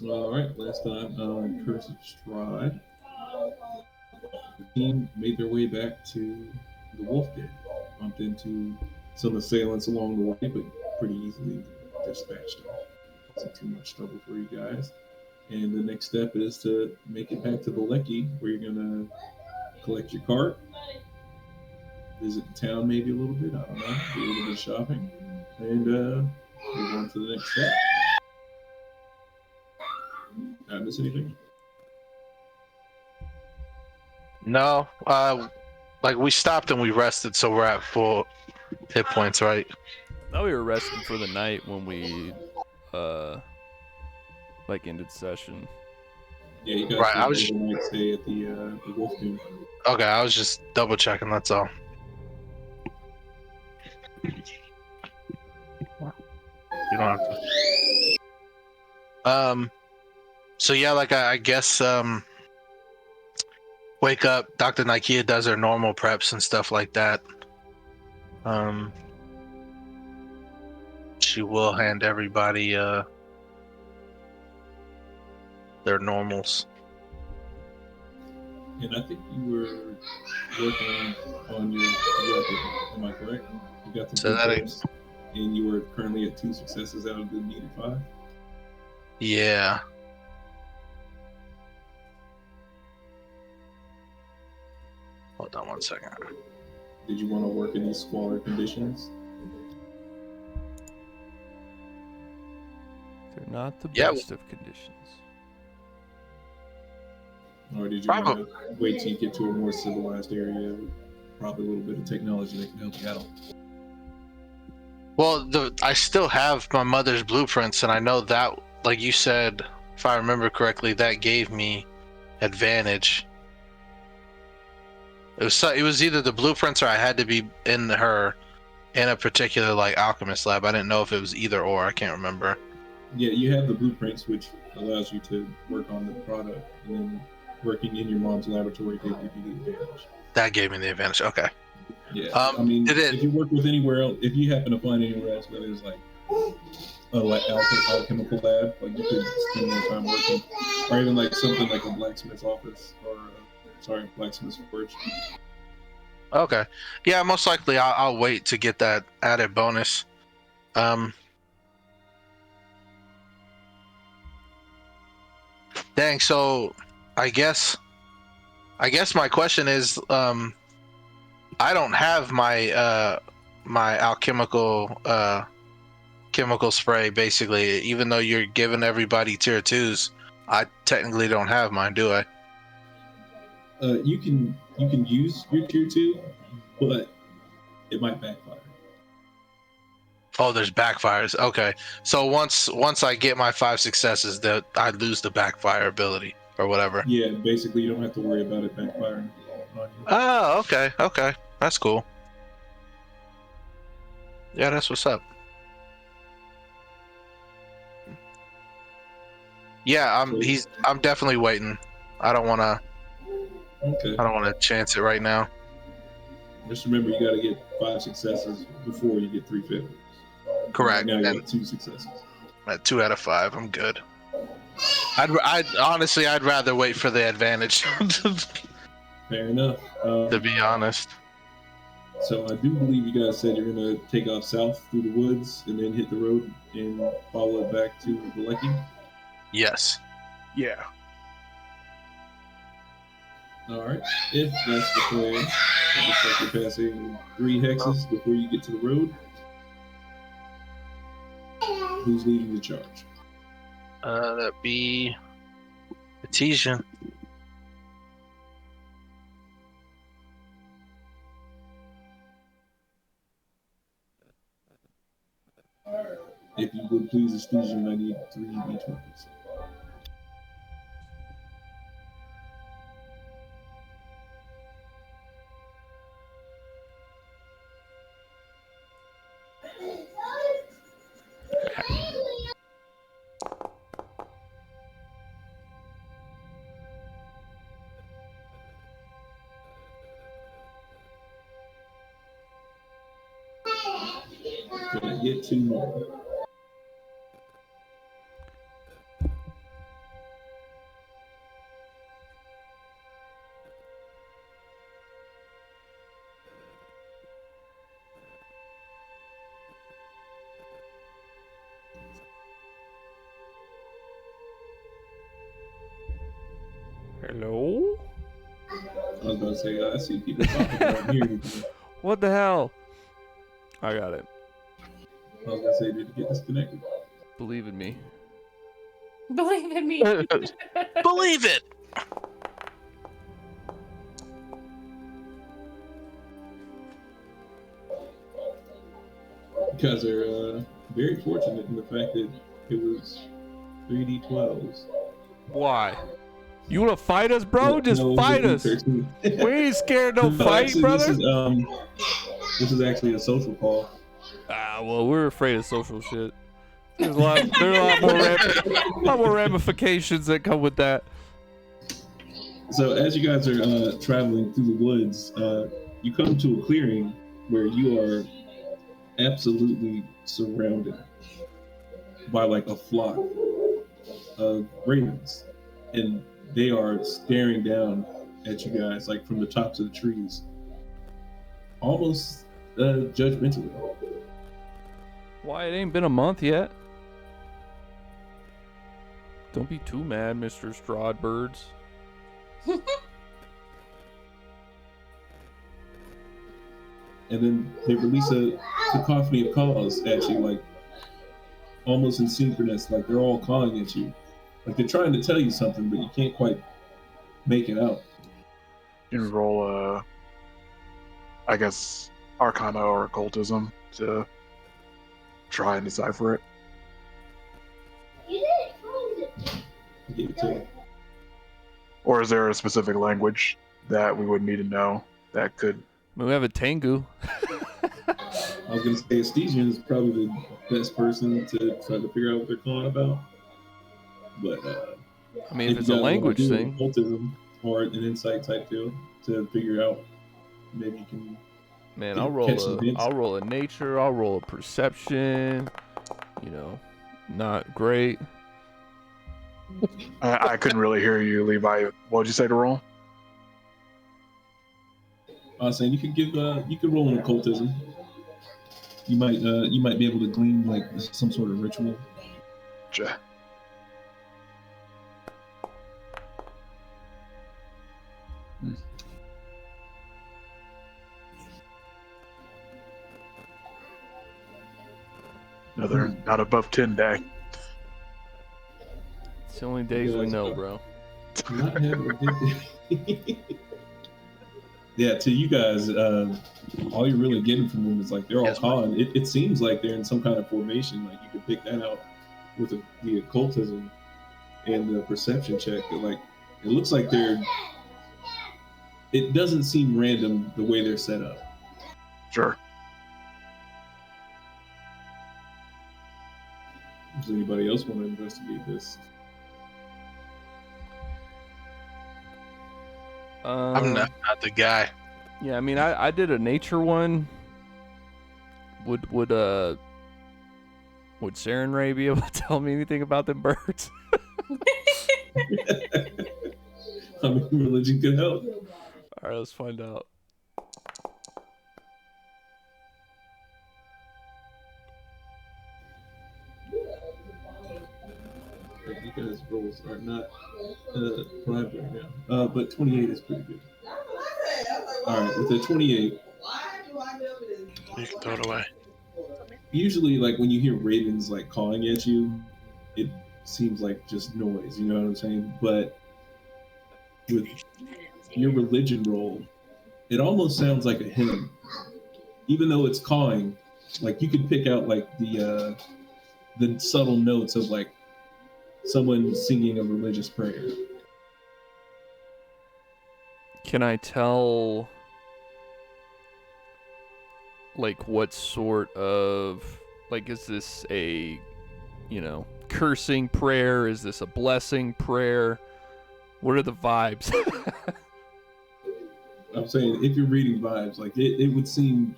All right, last time on Curse of Strahd, the team made their way back to the Wolf Den. Bumped into some assailants along the way, but pretty easily dispatched them. Wasn't too much trouble for you guys. And the next step is to make it back to the Lecky, where you're gonna collect your cart, visit the town maybe a little bit. I don't know, do a little bit of shopping, and move on to the next step. Did I miss anything? No, like we stopped and we rested, so we're at full hit points, right? Thought we were resting for the night when we uh ended session. Yeah, you guys Right. did I an was overnight stay at the Wolf Den. okay. I was just double checking. That's all. You don't have to. So yeah, like I guess wake up. Dr. Nikia does her normal preps and stuff like that. Um, she will hand everybody their normals. And I think you were working on your weapon. Am I correct? You got the So that blueprints, and you were currently at two successes out of the needed five. yeah. Hold on one second. Did you want to work in these squalor conditions? They're not the Yeah, best of conditions. Or did you want probably. to wait till you get to a more civilized area with probably a little bit of technology that can help you out? Well, I still have my mother's blueprints, and I know that, like you said, if I remember correctly, that gave me advantage. It was either the blueprints or I had to be in a particular like alchemist lab. I didn't know if it was either or. I can't remember. Yeah, you have the blueprints, which allows you to work on the product, and then working in your mom's laboratory did give you the advantage. That gave me the advantage. Okay. Yeah, I mean, Did it? if you work with anywhere else, if you happen to find anywhere else where there's like alchemical lab, like you could spend more time working, or even like something like a blacksmith's office, or sorry, blacksmith's forge. Okay. Yeah, most likely I'll wait to get that added bonus. Um. Dang. So, I guess my question is, I don't have my alchemical chemical spray. Basically, even though you're giving everybody tier twos, I technically don't have mine, do I? You can use your tier two, but it might backfire. Oh, there's backfires. Okay, so once I get my 5 successes, that I lose the backfire ability or whatever. Yeah, basically you don't have to worry about it backfiring on you. Oh, okay, okay, that's cool. Yeah, that's what's up. Yeah, So I'm definitely waiting. I don't wanna okay, I don't wanna chance it right now. just remember you got to get five successes before you get three failures. And right Correct. now you And have two successes. at 2 out of 5, I'm good. I'd honestly I'd rather wait for the advantage. Fair enough. To be honest. So I do believe you guys said you're going to take off south through the woods and then hit the road and follow it back to the Lecky. Yes. Yeah. All right. If that's the plan, it looks like you're passing three hexes before you get to the road. Who's leading the charge? That'd be Artesian. If you would please, Estusian, I need three d20s. Can I get two more? Hello? I was gonna say, I see people talking about here. What the hell? I got it. I was gonna say, did it get disconnected? Believe in me. Believe in me. Believe it. You guys are very fortunate in the fact that it was 3D12s. Why? You wanna fight us, bro? Just No, fight it us. was 13. We ain't scared no No, fight, actually, brother. This is actually a social call. Ah, well, we're afraid of social shit. There are a lot more ramifications that come with that. So as you guys are traveling through the woods, you come to a clearing where you are absolutely surrounded by like a flock of ravens, and they are staring down at you guys like from the tops of the trees, almost judgmentally. Why, it ain't been a month yet. Don't be too mad, Mr. Strahd Birds. And then they release a cacophony of calls at you, like almost in synchronous, like they're all calling at you. Like they're trying to tell you something, but you can't quite make it out. You can roll I guess, Arcana or Occultism to try and decipher it. Give it to you. Or is there a specific language that we would need to know that could... I mean, we have a Tengu. I was gonna say Estesian is probably the best person to try to figure out what they're calling about. But I mean, if it's you a guys wanna language do thing. occultism or an insight type deal to figure out, maybe you can. Man, Yeah, I'll roll catch some hints. I'll roll a nature, I'll roll a perception. You know, not great. I couldn't really hear you, Levi. What did you say to roll? I was saying you could roll an occultism. You might be able to glean like some sort of ritual. Gotcha. Another not above 10 day. It's the only days we know, bro. Not having a good day. Yeah, to you guys, all you're really getting from them is like they're all Yes, calling. It seems like they're in some kind of formation. Like you could pick that out with the occultism and the perception check. That like it looks like they're. It doesn't seem random the way they're set up. Sure. Does anybody else want to investigate this? I'm not the guy. Yeah, I mean, I did a nature one. Would Saren Ray be able to tell me anything about them birds? I mean, religion could help. All right, let's find out. You guys' rolls are not private right now, but 28 is pretty good. All right, with a 28, You can throw it away. usually like when you hear ravens like calling at you, it seems like just noise. You know what I'm saying? But with your religion roll, it almost sounds like a hymn, even though it's cawing. Like you could pick out like the subtle notes of like someone singing a religious prayer. Can I tell, like, what sort of, like, is this a, cursing prayer? Is this a blessing prayer? What are the vibes? I'm saying if you're reading vibes, like it would seem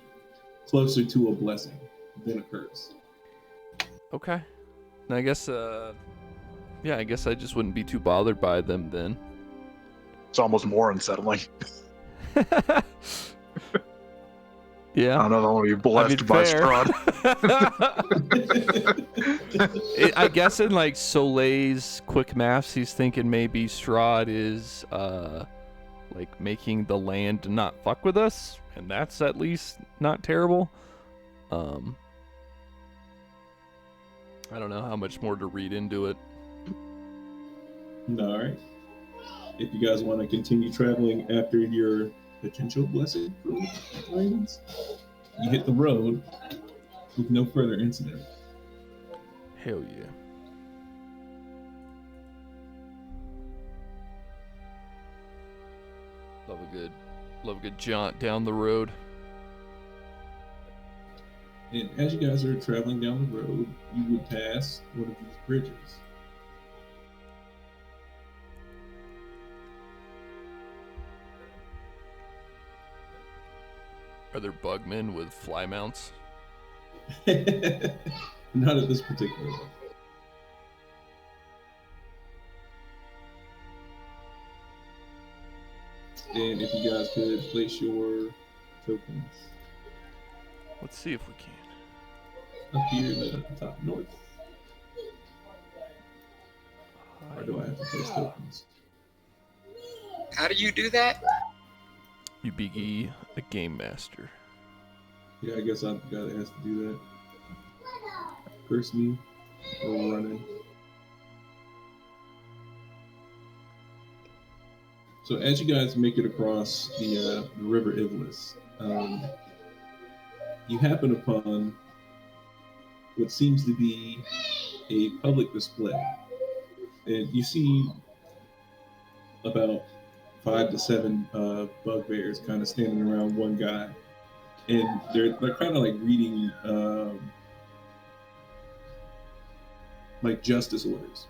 closer to a blessing than a curse. Okay. I guess, I guess I just wouldn't be too bothered by them then. It's almost more unsettling. Yeah. I don't want to be blessed by fair. Strahd. I guess in like Soleil's quick maths, he's thinking maybe Strahd is like making the land not fuck with us, and that's at least not terrible. I don't know how much more to read into it. All right. If you guys want to continue traveling after your potential blessing from the dragons, you hit the road with no further incident. Hell yeah. Love a good jaunt down the road. And as you guys are traveling down the road, you would pass one of these bridges. Are there bugmen with fly mounts? Not at this particular one. And if you guys could place your tokens Let's see if we can. up here in the top north. Or do I have to place tokens? How do you do that? You be a game master. Yeah, I guess I'm the guy that has to do that. Curse me or running. So as you guys make it across the River Ivlis, you happen upon what seems to be a public display. And you see about 5 to 7 bugbears kind of standing around one guy. And they're kind of like reading like justice orders.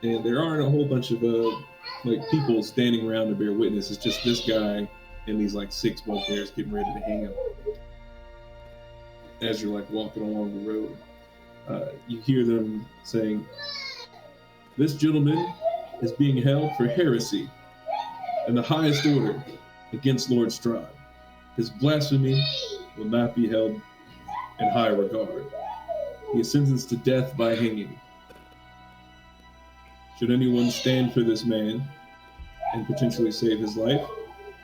And there aren't a whole bunch of like people standing around to bear witness. It's just this guy and these like 6 bugbears getting ready to hang him. As you're like walking along the road, you hear them saying, "This gentleman is being held for heresy in the highest order against Lord Strahd. His blasphemy will not be held in high regard. He is sentenced to death by hanging. Should anyone stand for this man and potentially save his life?"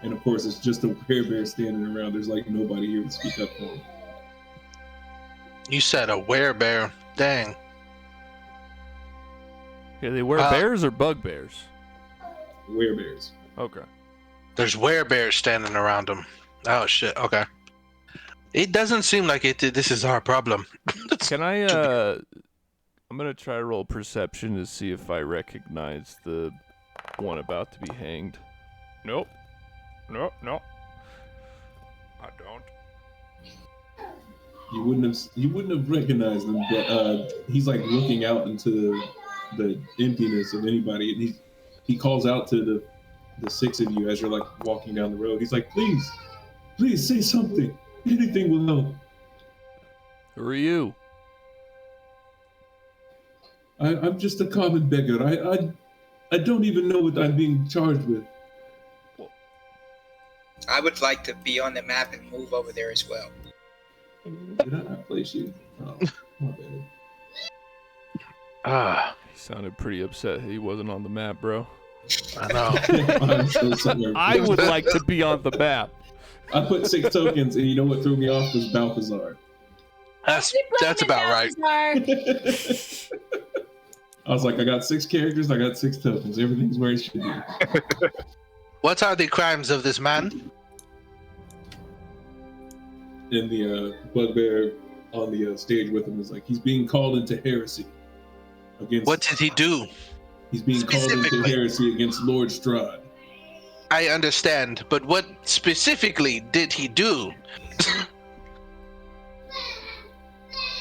And of course, it's just a werebear standing around. There's like nobody here to speak up for him. You said a werebear. Dang. Yeah, they wear bears or bugbears? Werebears. Okay. There's werebears standing around him. Oh shit. Okay. It doesn't seem like it. This is our problem. Can I? I'm gonna try to roll perception to see if I recognize the one about to be hanged. Nope. No. I don't. You wouldn't have recognized him, but he's like looking out into the emptiness of anybody, and he calls out to the 6 of you as you're like walking down the road. He's like, please say something. Anything will help. Who are you? I'm just a common beggar. I don't even know what I'm being charged with. I would like to be on the map and move over there as well. Did I not place you? Oh, my bad. He sounded pretty upset he wasn't on the map, bro. I know. I'm so sorry. I would like to be on the map. I put 6 tokens, and you know what threw me off was Balthazar. That's about right. I was like, I got 6 characters, I got 6 tokens. Everything's where it should be. What are the crimes of this man? And the bugbear on the stage with him is like, he's being called into heresy against. What did he do? He's being called into Specifically. heresy against Lord Strahd. I understand, but what specifically did he do?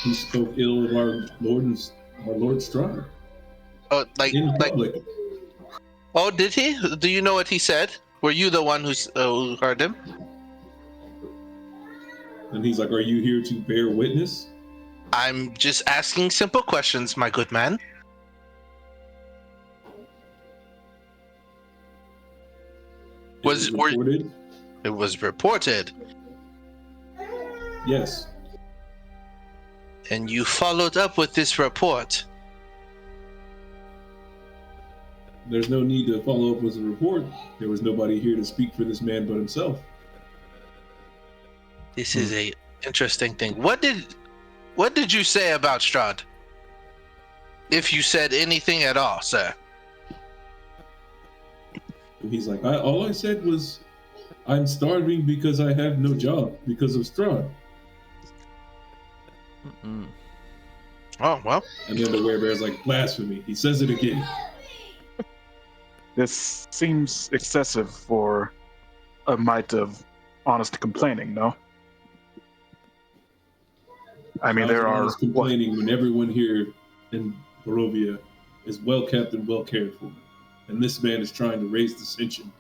He spoke ill of our Lord Strahd Oh, in public. Oh, did he? Do you know what he said? Were you the one who heard him? And he's like, are you here to bear witness? I'm just asking simple questions, my good man. It was reported It was reported, Yes. and you followed up with this report. There's no need to follow up with a report. There was nobody here to speak for this man but himself. This is a interesting thing. What did you say about Strahd? If you said anything at all, sir. And he's like, all I said was, I'm starving because I have no job because of Strahd. Mm-mm. Oh, well. And then the werebear's like, blasphemy. He says it again. This seems excessive for a mite of honest complaining, no? I mean, there are complaining when everyone here in Barovia is well kept and well cared for, and this man is trying to raise dissension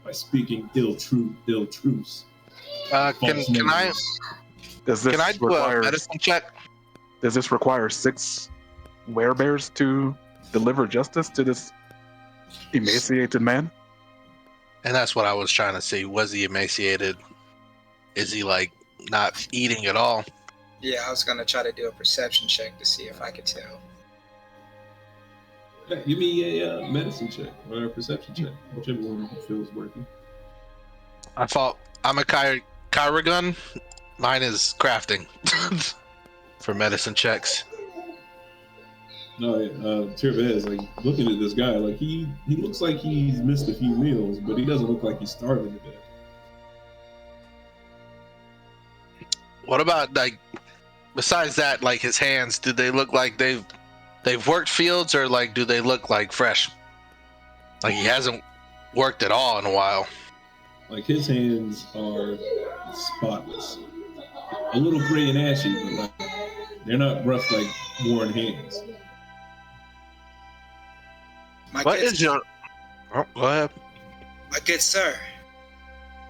by speaking ill truths. Can I Does this do a require medicine check? Does this require 6 werebears to deliver justice to this emaciated man? And that's what I was trying to see. Was he emaciated? Is he like not eating at all? Yeah, I was gonna try to do a perception check to see if I could tell. Yeah, give me a medicine check or a perception check, whichever one feels working. I thought I'm a Kyragun. Mine is crafting for medicine checks. No, Tirva is like looking at this guy, like he looks like he's missed a few meals, but he doesn't look like he's starving to death. What about like besides that, like his hands? Do they look like they've worked fields, or like do they look like fresh? Like he hasn't worked at all in a while. Like his hands are spotless, a little gray and ashy, but like they're not rough like worn hands. What is your? Oh, go ahead. My good sir,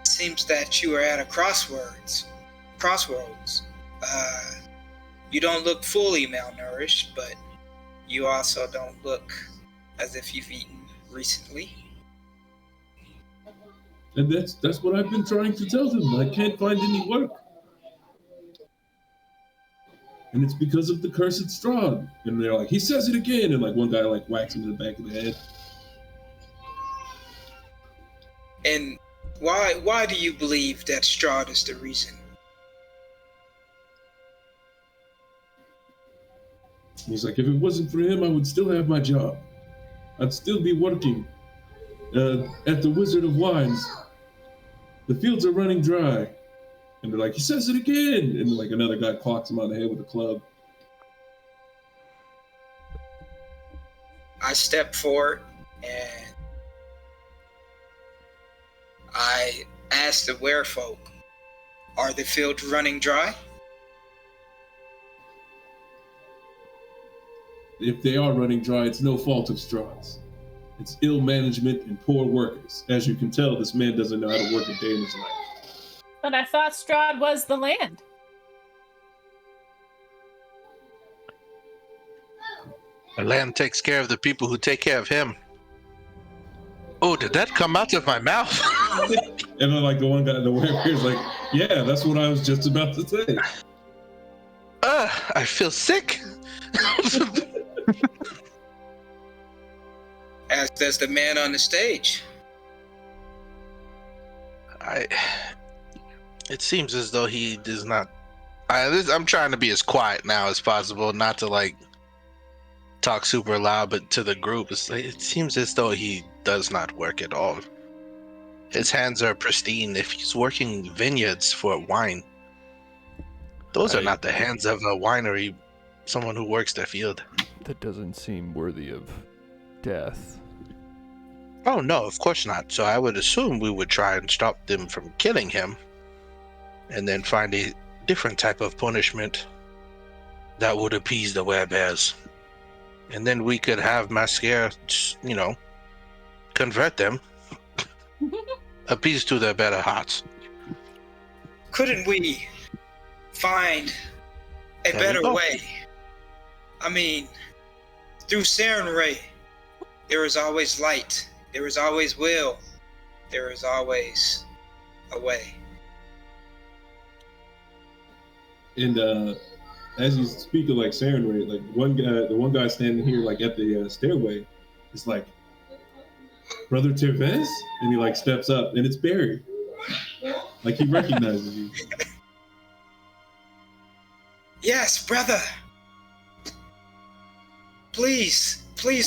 it seems that you are at a crossroads. You don't look fully malnourished, but you also don't look as if you've eaten recently. And that's what I've been trying to tell them. I can't find any work. And it's because of the cursed Strahd. And they're like, he says it again. And like one guy like whacks him in the back of the head. And why do you believe that Strahd is the reason? He's like, if it wasn't for him, I would still have my job. I'd still be working at the Wizard of Wines. The fields are running dry. And they're like, he says it again. And like another guy clocks him on the head with a club. I step forward and I ask the werefolk, are the fields running dry? If they are running dry, it's no fault of Strahd's. It's ill management and poor workers. As you can tell, this man doesn't know how to work a day in his life. But I thought Strahd was the land. The land takes care of the people who take care of him. Oh, did that come out of my mouth? And then like the one guy, the werebear's like, yeah, that's what I was just about to say. I feel sick. As does the man on the stage. It seems as though he does not. I'm trying to be as quiet now as possible, not to like talk super loud, but to the group, it seems as though he does not work at all. His hands are pristine. If he's working vineyards for wine, those are not the hands of a winery, someone who works the field. That doesn't seem worthy of death. Oh no, of course not. So I would assume we would try and stop them from killing him, and then find a different type of punishment that would appease the werebears. And then we could have Mascara, convert them, appease to their better hearts. Couldn't we find a better way? I mean, through Saren Ray, there is always light. There is always will. There is always away. And as you speak of like Sarenrae, like the one guy standing here like at the stairway, is like, Brother Tervez, and he like steps up, and it's Barry. Like he recognizes you. Yes, brother. Please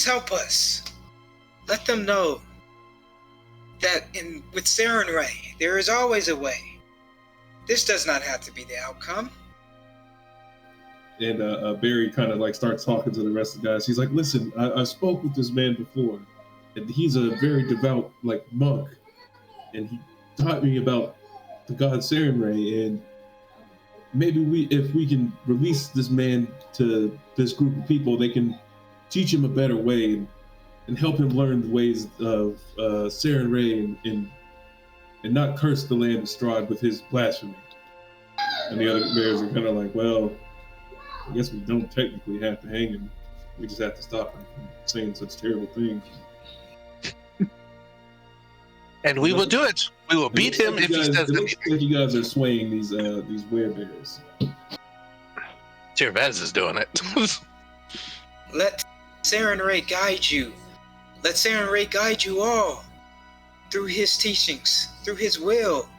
help us. Let them know that with Sarenrae, there is always a way. This does not have to be the outcome. And Barry kind of like starts talking to the rest of the guys. He's like, listen, I spoke with this man before, and he's a very devout like monk, and he taught me about the god Sarenrae, and maybe if we can release this man to this group of people, they can teach him a better way and help him learn the ways of Sarenrae and not curse the land of Strahd with his blasphemy. And the other bears are kind of like, well, I guess we don't technically have to hang him. We just have to stop him from saying such terrible things. And we will do it. We will beat him if he says it looks anything. like you guys are swaying these werebears. Tirvez is doing it. Let Sarenrae guide you. Let Sarenrae guide you all through his teachings, through his will.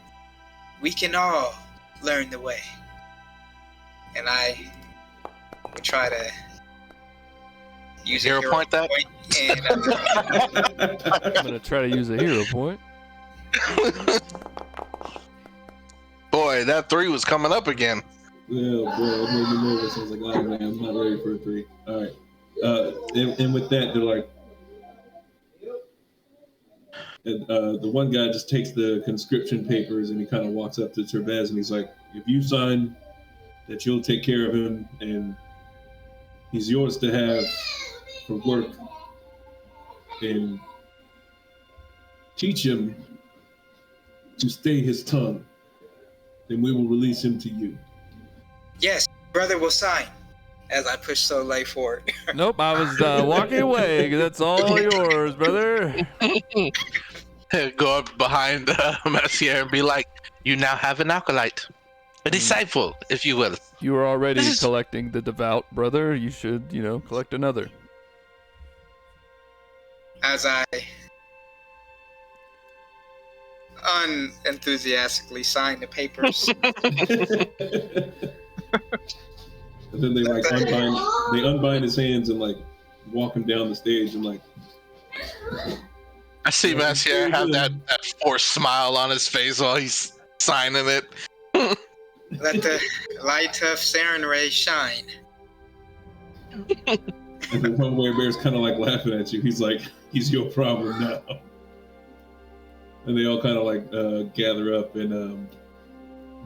We can all learn the way. And I will try to use a hero point and I'm gonna try to use a hero point. Boy, that 3 was coming up again. Yeah, boy, it made me nervous. I was like, oh man, I'm not ready for a 3. All right. And with that, they're like, the one guy just takes the conscription papers and he kind of walks up to Tervez and he's like, if you sign that you'll take care of him and he's yours to have for work, and teach him to stay his tongue, then we will release him to you. yes, brother will sign. As I push Soleil forward. Nope, I was walking away. That's all yours, brother. Go up behind Messier and be like, you now have an acolyte. A disciple, if you will. You were already collecting the devout, brother. You should, collect another. As I unenthusiastically sign the papers. And then they like unbind his hands and like walk him down the stage and like. I see Messier have that forced smile on his face while he's signing it. Let the light of Sarenrae shine. And the one werebear's kind of like laughing at you. He's like, he's your problem now. And they all kind of like gather up, and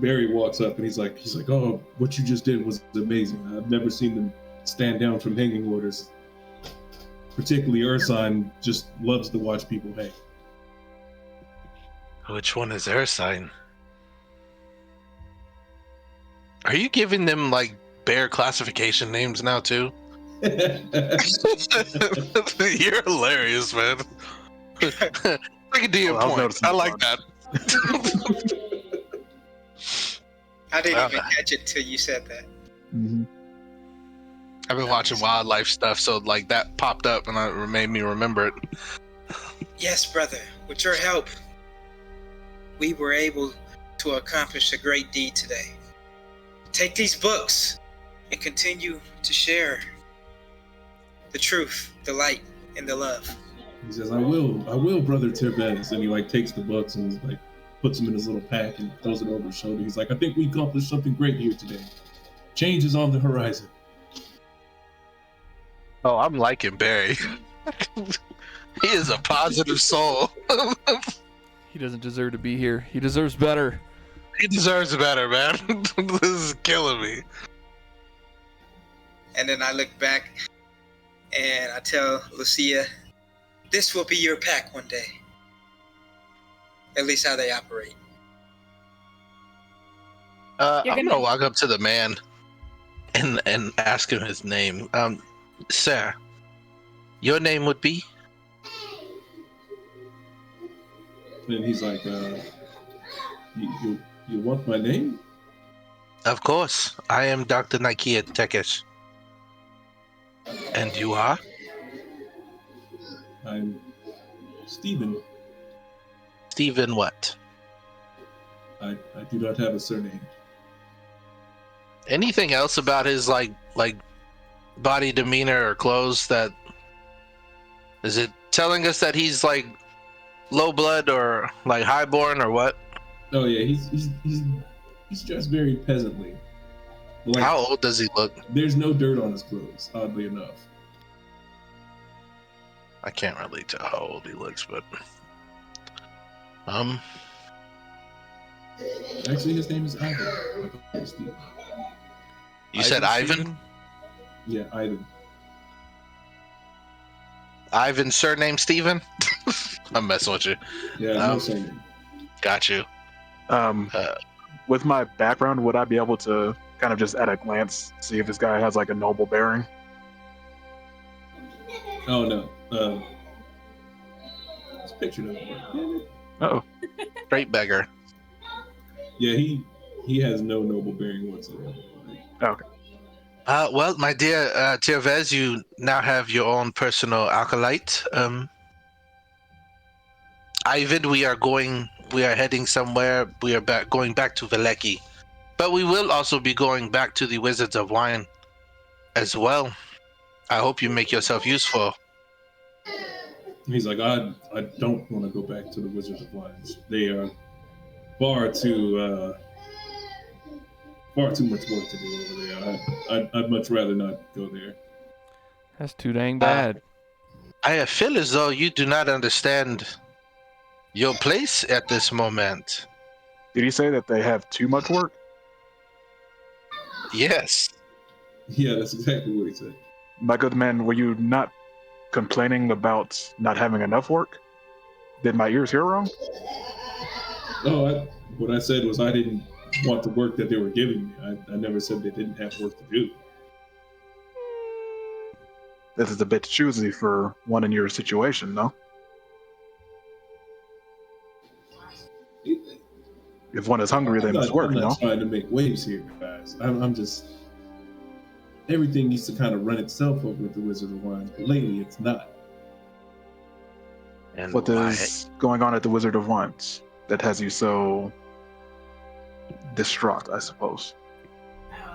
Barry walks up and he's like, oh, what you just did was amazing. I've never seen them stand down from hanging orders. Particularly Ursine just loves to watch people hang. Which one is Ursine? Are you giving them like bear classification names now too? You're hilarious, man. Like a DM point. I like that. I didn't even catch it till you said that. Mm-hmm. I've been watching wildlife stuff, so like that popped up and it made me remember it. Yes, brother. With your help, we were able to accomplish a great deed today. Take these books and continue to share the truth, the light, and the love. He says, I will, brother Tervez. And he like takes the books and like puts them in his little pack and throws it over his shoulder. He's like, I think we accomplished something great here today. Change is on the horizon. Oh, I'm liking Barry. He is a positive soul. He doesn't deserve to be here. He deserves better. He deserves better, man. This is killing me. And then I look back and I tell Lucia, this will be your pack one day. At least how they operate. I'm gonna walk up to the man and ask him his name. Sir, your name would be? And he's like, You want my name? Of course, I am Dr. Nikia Tekesh. And you are? I'm Stephen. Stephen what? I do not have a surname. Anything else about his like body demeanor or clothes that is it telling us that he's like low blood or like highborn or what? Oh yeah, he's dressed very peasantly. Like, How old does he look? there's no dirt on his clothes, oddly enough. I can't really tell how old he looks, but Actually, his name is Ivan. I thought it was Steve. you said Ivan? Steven? Yeah, Ivan. Ivan surname Steven? I'm messing with you. Yeah, no Um, surname. Got you. With my background, would I be able to kind of just at a glance see if this guy has like a noble bearing? Oh no. It's pictured of him. Oh, Straight beggar. Yeah, he has no noble bearing whatsoever. okay. Well, my dear Tirvez, you now have your own personal acolyte. Ivan, we are heading somewhere. We are going back to Veleki. But we will also be going back to the Wizards of Wine as well. I hope you make yourself useful. He's like, I don't want to go back to the Wizards of Wines. They are far too much work to do over there. I'd much rather not go there. That's too dang bad. I feel as though you do not understand your place at this moment. Did he say that they have too much work? Yes. Yeah, that's exactly what he said. My good man, were you not complaining about not having enough work? Did my ears hear wrong? No, what I said was I didn't want the work that they were giving me. I never said they didn't have work to do. This is a bit choosy for one in your situation, no? If one is hungry, they must work, I'm no? not trying to make waves here, guys. I'm just... Everything needs to kind of run itself over at the Wizard of Wines, but lately it's not. And What is going on at the Wizard of Wines that has you so distraught, I suppose?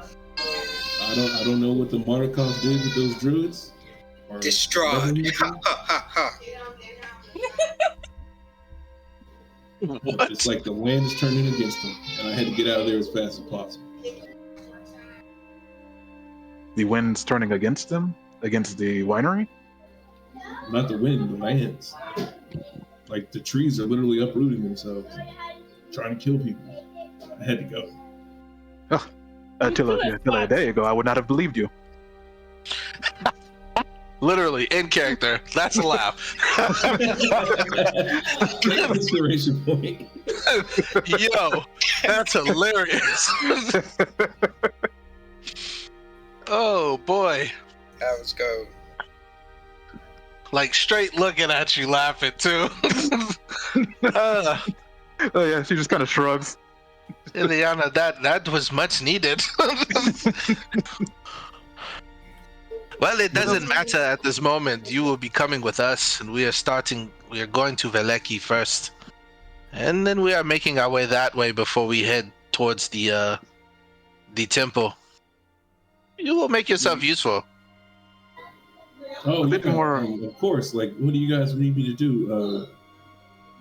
I don't know what the Monarchons did with those druids. or Distraught. whatever he Ha did. ha ha ha. What? It's like the land is turning against them, and I had to get out of there as fast as possible. The wind's turning against them? Against the winery? Not the wind, the lands. Like the trees are literally uprooting themselves, trying to kill people. I had to go. Until a day ago, I would not have believed you. Literally in character. That's a laugh. Inspiration point. Yo, that's hilarious. Oh boy. That was go. Like straight looking at you laughing too. Oh yeah, she just kind of shrugs. Ileana, that was much needed. Well, it doesn't matter at this moment. You will be coming with us, and we are going to Veleki first. And then we are making our way that way before we head towards the temple. You will make yourself useful. Oh, A bit yeah, more- of course. Like, what do you guys need me to do?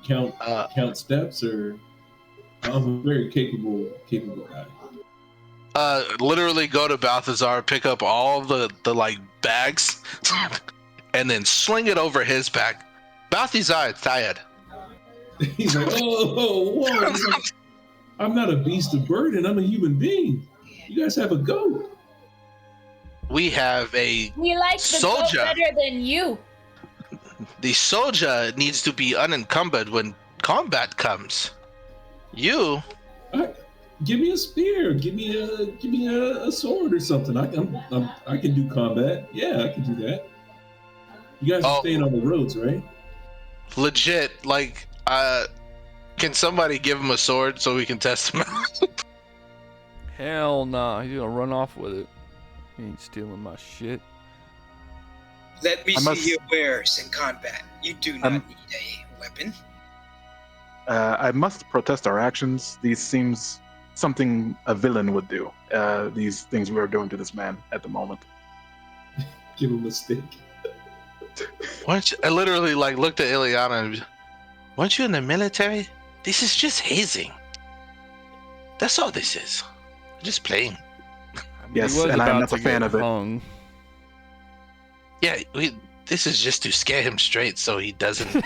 Count steps, or I'm a very capable guy. Literally go to Balthazar, pick up all the like bags, and then sling it over his back. Balthazar is tired. He's like, whoa. He's like, I'm not a beast of burden. I'm a human being. You guys have a goat. We have a We like the goat soldier. better than you. The soldier needs to be unencumbered when combat comes. You Give me a spear. Give me a sword or something. I can do combat. Yeah, I can do that. You guys are Oh. staying on the roads, right? legit like Can somebody give him a sword so we can test him out? Hell nah, he's gonna run off with it. He ain't stealing my shit. Let me I must- see your wares in combat. You do not I'm- need a weapon. I must protest our actions. These seems something a villain would do. These things we are doing to this man at the moment. Give him a stick. I literally like looked at Ileana and weren't you in the military? This is just hazing. That's all this is. Just playing. I mean, Yes, he was and I'm about not to a fan get of it. hung. Yeah, this is just to scare him straight so he doesn't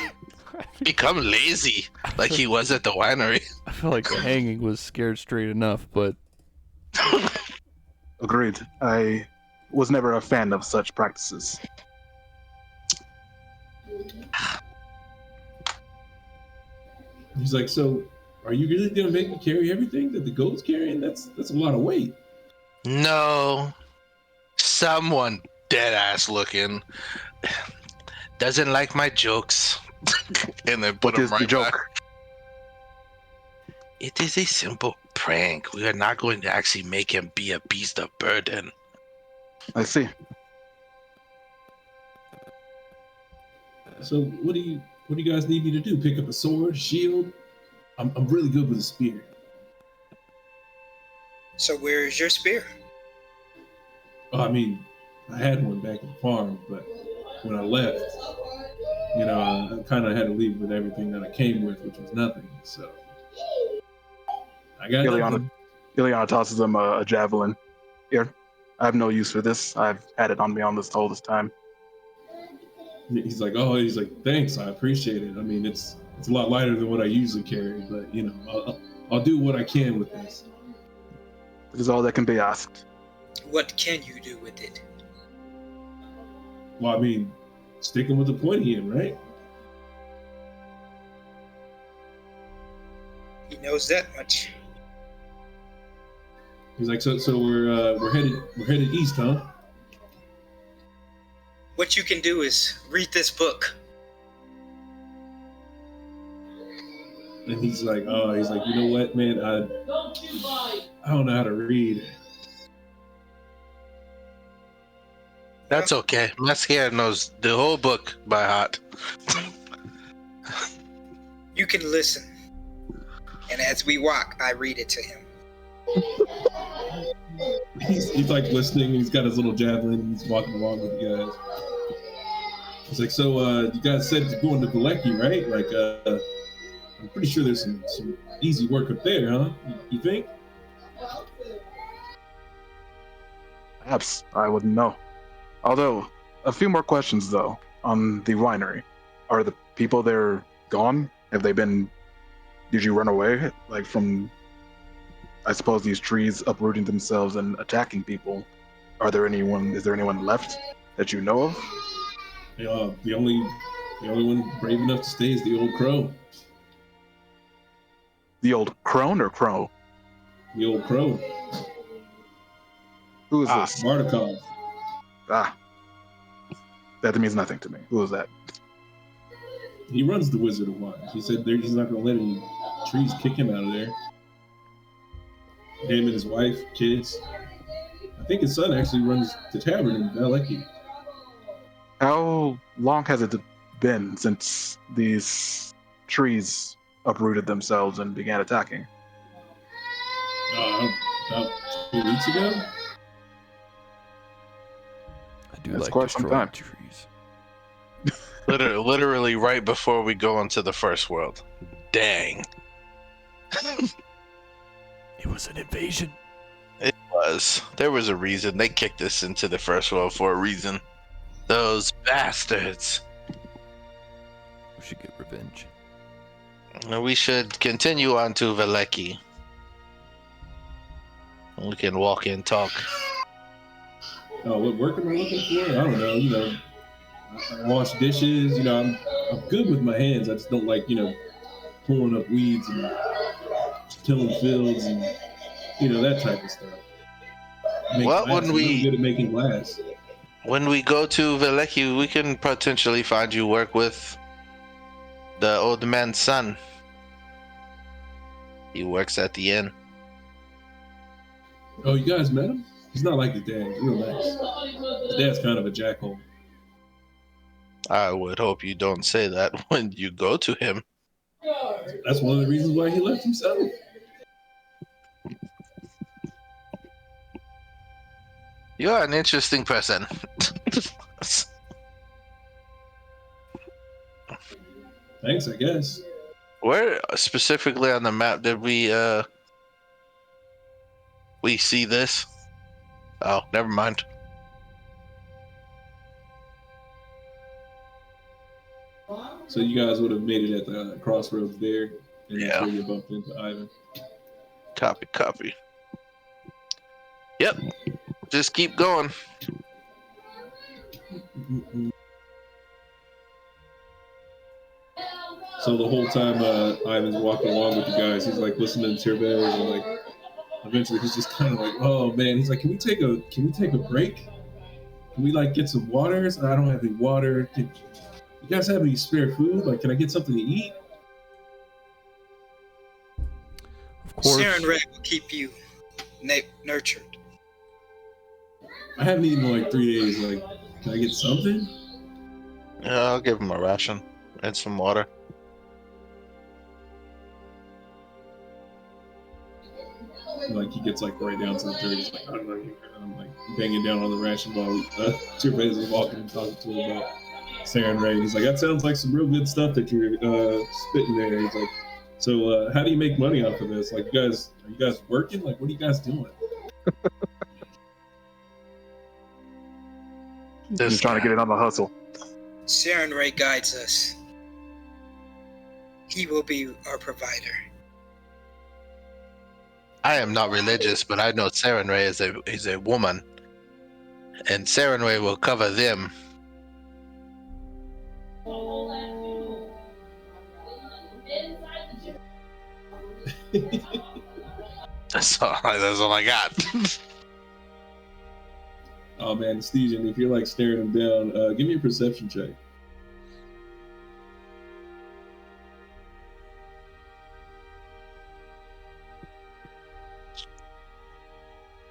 become lazy like he was at the winery. I feel like the hanging was scared straight enough, but Agreed. I was never a fan of such practices. He's like, so are you really gonna make me carry everything that the goat's carrying? That's a lot of weight. No. Someone dead ass looking doesn't like my jokes. And then put What them is right the joke? back. It is a simple prank. We are not going to actually make him be a beast of burden. I see. So what do you guys need me to do? Pick up a sword, shield? I'm really good with a spear. So where is your spear? Oh, I mean, I had one back at the farm, but when I left, I kind of had to leave with everything that I came with, which was nothing. So I got nothing. Ileana tosses him a javelin. Here, I have no use for this. I've had it on me all this time. He's like, thanks, I appreciate it. I mean, it's a lot lighter than what I usually carry, but I'll do what I can with this. It is all that can be asked. What can you do with it? Well, I mean, sticking with the pointy end, right? He knows that much. He's like, so we're headed east, huh? What you can do is read this book. And he's like, you know what, man? I don't know how to read. That's okay. Mascara knows the whole book by heart. You can listen. And as we walk, I read it to him. He's like listening. He's got his little javelin. He's walking along with you guys. He's like, so you guys said you're going to Galecki, right? Like, I'm pretty sure there's some easy work up there, huh? You think? Perhaps. I wouldn't know. Although, a few more questions, though, on the winery. Are the people there gone? Have they been... Did you run away? Like, from... I suppose these trees uprooting themselves and attacking people. Is there anyone left that you know of? The only one brave enough to stay is the old crow. The old crone or crow? The old crow. Who is this? Mardukov. Ah. That means nothing to me. Who is that? He runs the Wizard of Wine. He said he's not going to let any trees kick him out of there. Him and his wife, kids. I think his son actually runs the tavern in Galecki. How long has it been since these trees uprooted themselves and began attacking? About 2 weeks ago. I do That's like quite some destroying time. trees. Literally right before we go into the first world. Dang. It was an invasion. It was. There was a reason. They kicked us into the first world for a reason. Those bastards. We should get revenge. We should continue on to Galecki. We can walk and talk. Oh, what work am I looking for? I don't know. I wash dishes. I'm good with my hands. I just don't like, pulling up weeds and tilling fields and, that type of stuff. I'm really good at making glass. When we go to Galecki, we can potentially find you work with the old man's son. He works at the inn. Oh, you guys met him? He's not like his dad. He's real nice. His dad's kind of a jackhole. I would hope you don't say that when you go to him. That's one of the reasons why he left himself. You're an interesting person. Thanks, I guess. Where specifically on the map did we see this? Oh, never mind. So you guys would have made it at the crossroads there, and that's Yeah. where you bumped into Ivan. Copy. Yep. Just keep going. So the whole time Ivan's walking along with the guys, he's like listening to Tirbez, and like eventually he's just kind of like, oh man, he's like, can we take a break? Can we like get some water? I don't have any water. You guys have any spare food? Like, can I get something to eat? Of course. Saren Ray will keep you nurtured. I haven't eaten in like 3 days. Like, can I get something? Yeah, I'll give him a ration and some water. Like he gets like right down to the dirt. He's like, I'm like banging down on the ration while Tirbez is walking and talking to him about Saren Ray. He's like, that sounds like some real good stuff that you're spitting there. He's like, so how do you make money off of this? Like, are you guys working? Like, what are you guys doing? Just trying to get it on the hustle. Saren Ray guides us. He will be our provider. I am not religious, but I know Saren Ray is a woman, and Saren Ray will cover them. That's all I got. Oh man, Stesian, if you're like staring him down, give me a perception check.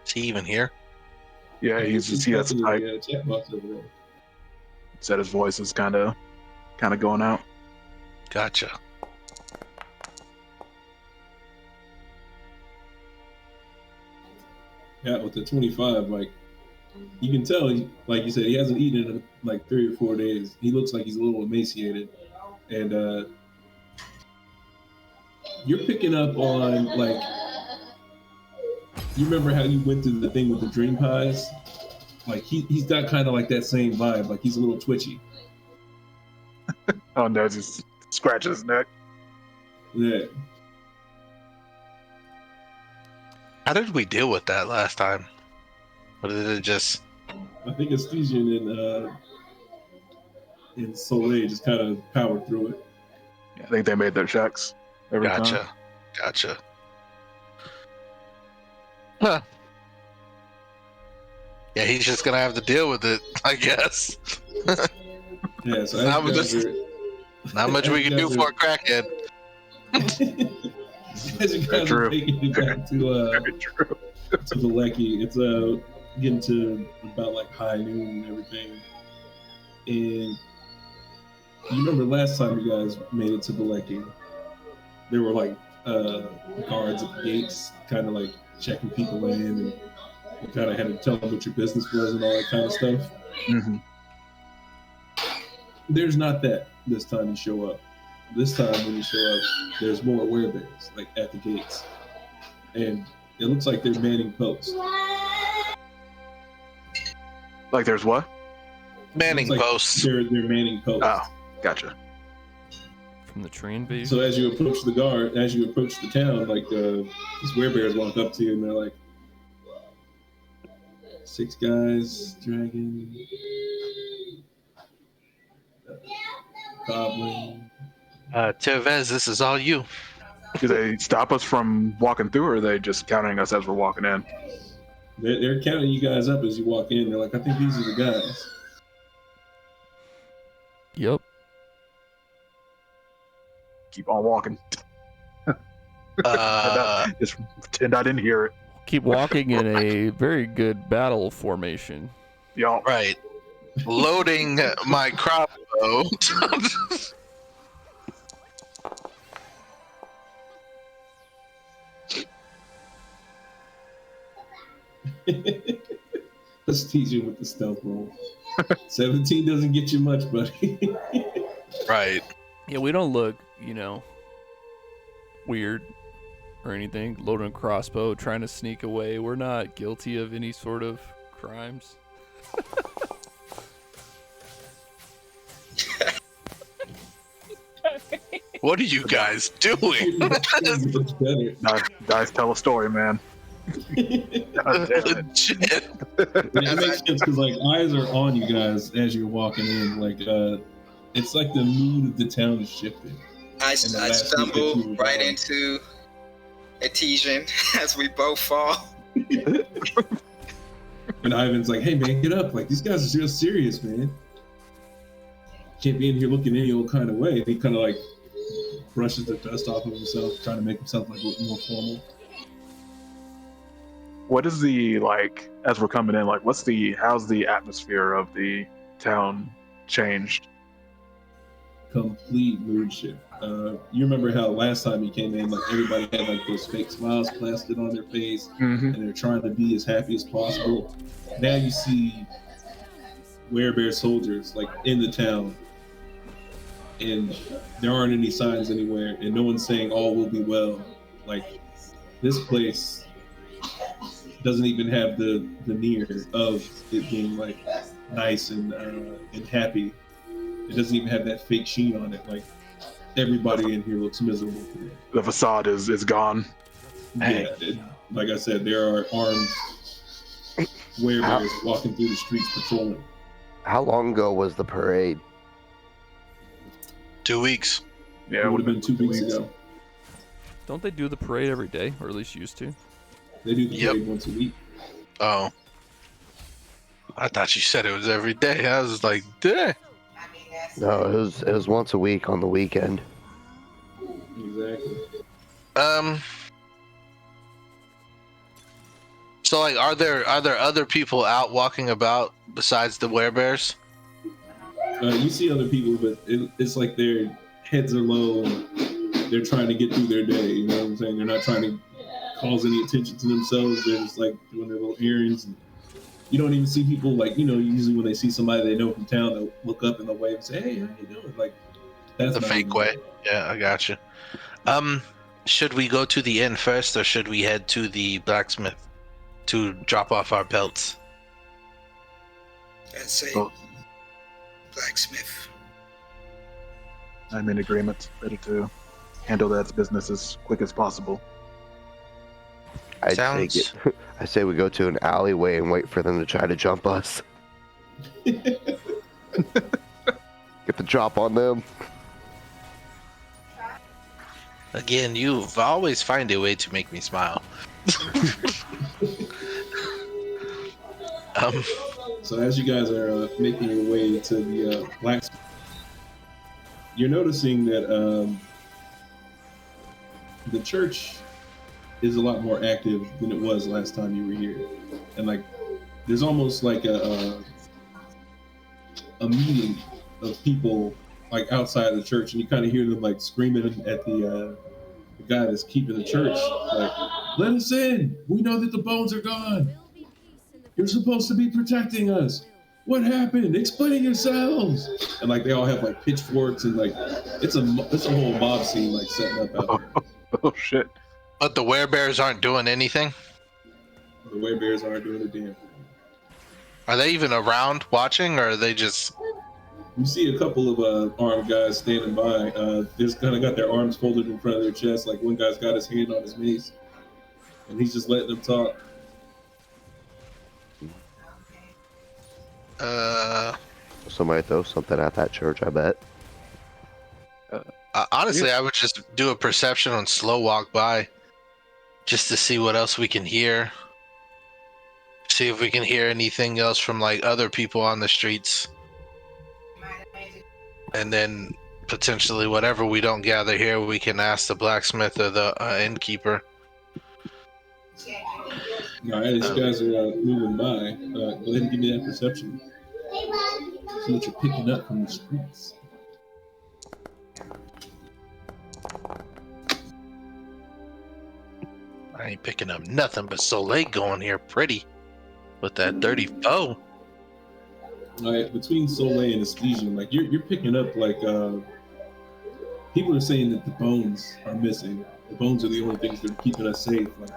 Is he even here? Yeah, he has Chat type. box over there. Said his voice is kind of going out. Gotcha. Yeah, with the 25, like you can tell, like you said, he hasn't eaten in like 3 or 4 days. He looks like he's a little emaciated, and you're picking up on like, you remember how you went through the thing with the dream pies? Like he's got kind of like that same vibe. Like he's a little twitchy. Oh no, just scratching his neck. Yeah. How did we deal with that last time? Or did it just... I think Estesian and Soleil just kind of powered through it. Yeah, I think they made their checks every time. Gotcha. Huh. Yeah, he's just gonna have to deal with it, I guess. Yeah, so Not much we can do for a crackhead. As you guys are making it back to Valecky, it's getting to about like high noon and everything. And you remember last time you guys made it to Valecky, there were like guards at the gates, kind of like checking people in, and you kind of had to tell them what your business was and all that kind of stuff. Mm-hmm. There's not that this time you show up. This time when you show up, there's more werebears like at the gates, and it looks like they're manning posts. Like there's what? Manning Like posts. They're manning posts. Oh, gotcha. From the tree invasion. So as you approach the town, like these werebears walk up to you and they're like, 6 guys, dragon, goblin. Tervez, this is all you. Do they stop us from walking through, or are they just counting us as we're walking in? They're counting you guys up as you walk in. They're like, I think these are the guys. Yep. Keep on walking. Just pretend I didn't hear it. Keep walking in a very good battle formation. Y'all. Right. Loading my crossbow. Let's tease you with the stealth roll. 17 doesn't get you much, buddy. Right. Yeah, we don't look, weird or anything. Loading a crossbow, trying to sneak away. We're not guilty of any sort of crimes. What are you guys doing? It's better. Guys, tell a story, man. God damn it. Legit. It makes sense because like eyes are on you guys as you're walking in. Like it's like the mood of the town is shifting. I And the last stumble week that you were right gone. into Adhesion as we both fall. And Ivan's like, "Hey man, get up! Like these guys are just serious, man. Can't be in here looking any old kind of way." And he kind of like brushes the dust off of himself, trying to make himself like look more formal. What is the, like, as we're coming in, like, how's the atmosphere of the town changed? Complete mood shift. You remember how last time you came in, like everybody had like those fake smiles plastered on their face, Mm-hmm. and they're trying to be as happy as possible. Now you see werebear soldiers like in the town, and there aren't any signs anywhere, and no one's saying all will be well. Like this place doesn't even have the veneer of it being like nice and happy. It doesn't even have that fake sheen on it. Like everybody in here looks miserable today. The facade is gone. Yeah, like I said, there are armed werebears walking through the streets patrolling. How long ago was the parade? 2 weeks. Yeah, It would have been 2 weeks ago. Don't they do the parade every day, or at least used to? They do the Yep. parade once a week. Oh. I thought you said it was every day. I was like, dang. No, it was once a week on the weekend. Exactly. So like, are there other people out walking about besides the werebears? You see other people, but it's like their heads are low and they're trying to get through their day. You know what I'm saying? They're not trying to cause any attention to themselves. They're just like doing their little errands. And you don't even see people like, usually when they see somebody they know from town, they'll look up and they'll wave and say, "Hey, how you doing?" Like that's The not fake even- way. Yeah, I got you. Should we go to the inn first, or should we head to the blacksmith to drop off our pelts? I'd say Oh. blacksmith. I'm in agreement. Ready to handle that business as quick as possible. I Sounds- I say we go to an alleyway and wait for them to try to jump us. Get the drop on them. Again, you always find a way to make me smile. So as you guys are making your way to the blacksmith, you're noticing that the church is a lot more active than it was last time you were here, and like there's almost like a meeting of people like outside of the church, and you kind of hear them like screaming at the guy that's keeping the church, like, "Let us in! We know that the bones are gone. You're supposed to be protecting us. What happened? Explain yourselves!" And like they all have like pitchforks and like it's a whole mob scene like setting up out there. Oh shit! But the werebears aren't doing anything. The werebears aren't doing a damn thing. Are they even around watching, or are they just? You see a couple of armed guys standing by. Just kind of got their arms folded in front of their chest. Like one guy's got his hand on his mace, and he's just letting them talk. Somebody throw something at that church, I bet. Honestly, I would just do a perception and slow walk by, just to see what else we can hear. See if we can hear anything else from like other people on the streets, and then potentially whatever we don't gather here, we can ask the blacksmith or the innkeeper. All right, these guys are moving by. Go ahead and give me that perception. See what you're picking up from the streets. I ain't picking up nothing but Soleil going here pretty with that dirty foe. All right, between Soleil and Estesian, like you're picking up like people are saying that the bones are missing. The bones are the only things that are keeping us safe. Like,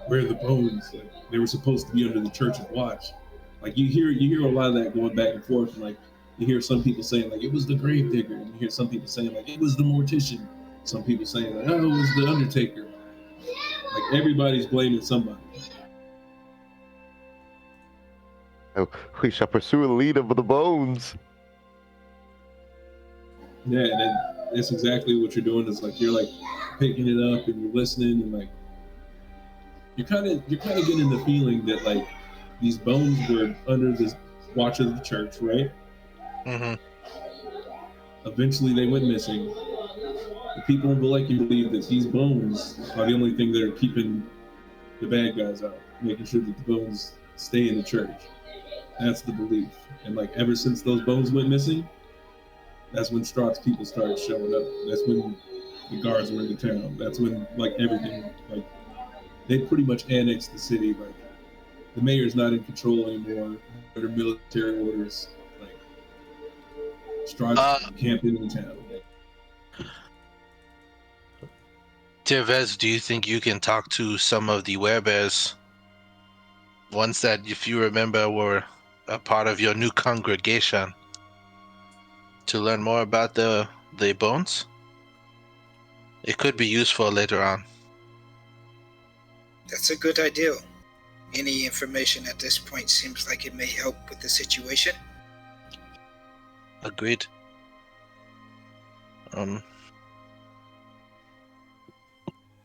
where are the bones? Like, they were supposed to be under the Church of Watch. Like you hear a lot of that going back and forth. And, like you hear some people saying like it was the grave digger, and you hear some people saying like it was the mortician. Some people saying like, oh, it was the Undertaker. Like everybody's blaming somebody. Oh, we shall pursue the lead of the bones. Yeah, and then that's exactly what you're doing. Is like you're like picking it up and you're listening and like you're kind of getting the feeling that like these bones were under the watch of the church, right? Mm-hmm. Eventually, they went missing. The people in Valaki believe that these bones are the only thing that are keeping the bad guys out, making sure that the bones stay in the church. That's the belief. And like ever since those bones went missing, that's when Strahd's people started showing up. That's when the guards were in the town. That's when like everything, like they pretty much annexed the city. Like the mayor's not in control anymore. Under military orders, like Strahd's camping in town. Tirvez, do you think you can talk to some of the werebears? Ones that, if you remember, were a part of your new congregation, to learn more about the bones? It could be useful later on. That's a good idea. Any information at this point seems like it may help with the situation. Agreed.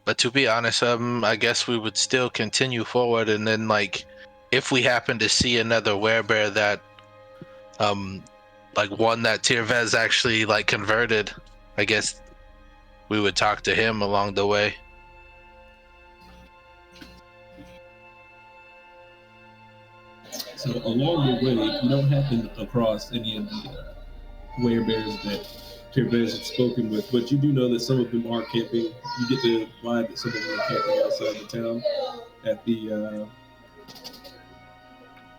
But to be honest, I guess we would still continue forward, and then like, if we happen to see another werebear that, like one that Tirvez actually like converted, I guess we would talk to him along the way. So along the way, you don't happen across any of the werebears that Tirvez had spoken with, but you do know that some of them are camping. You get the vibe that some of them are camping outside the town at the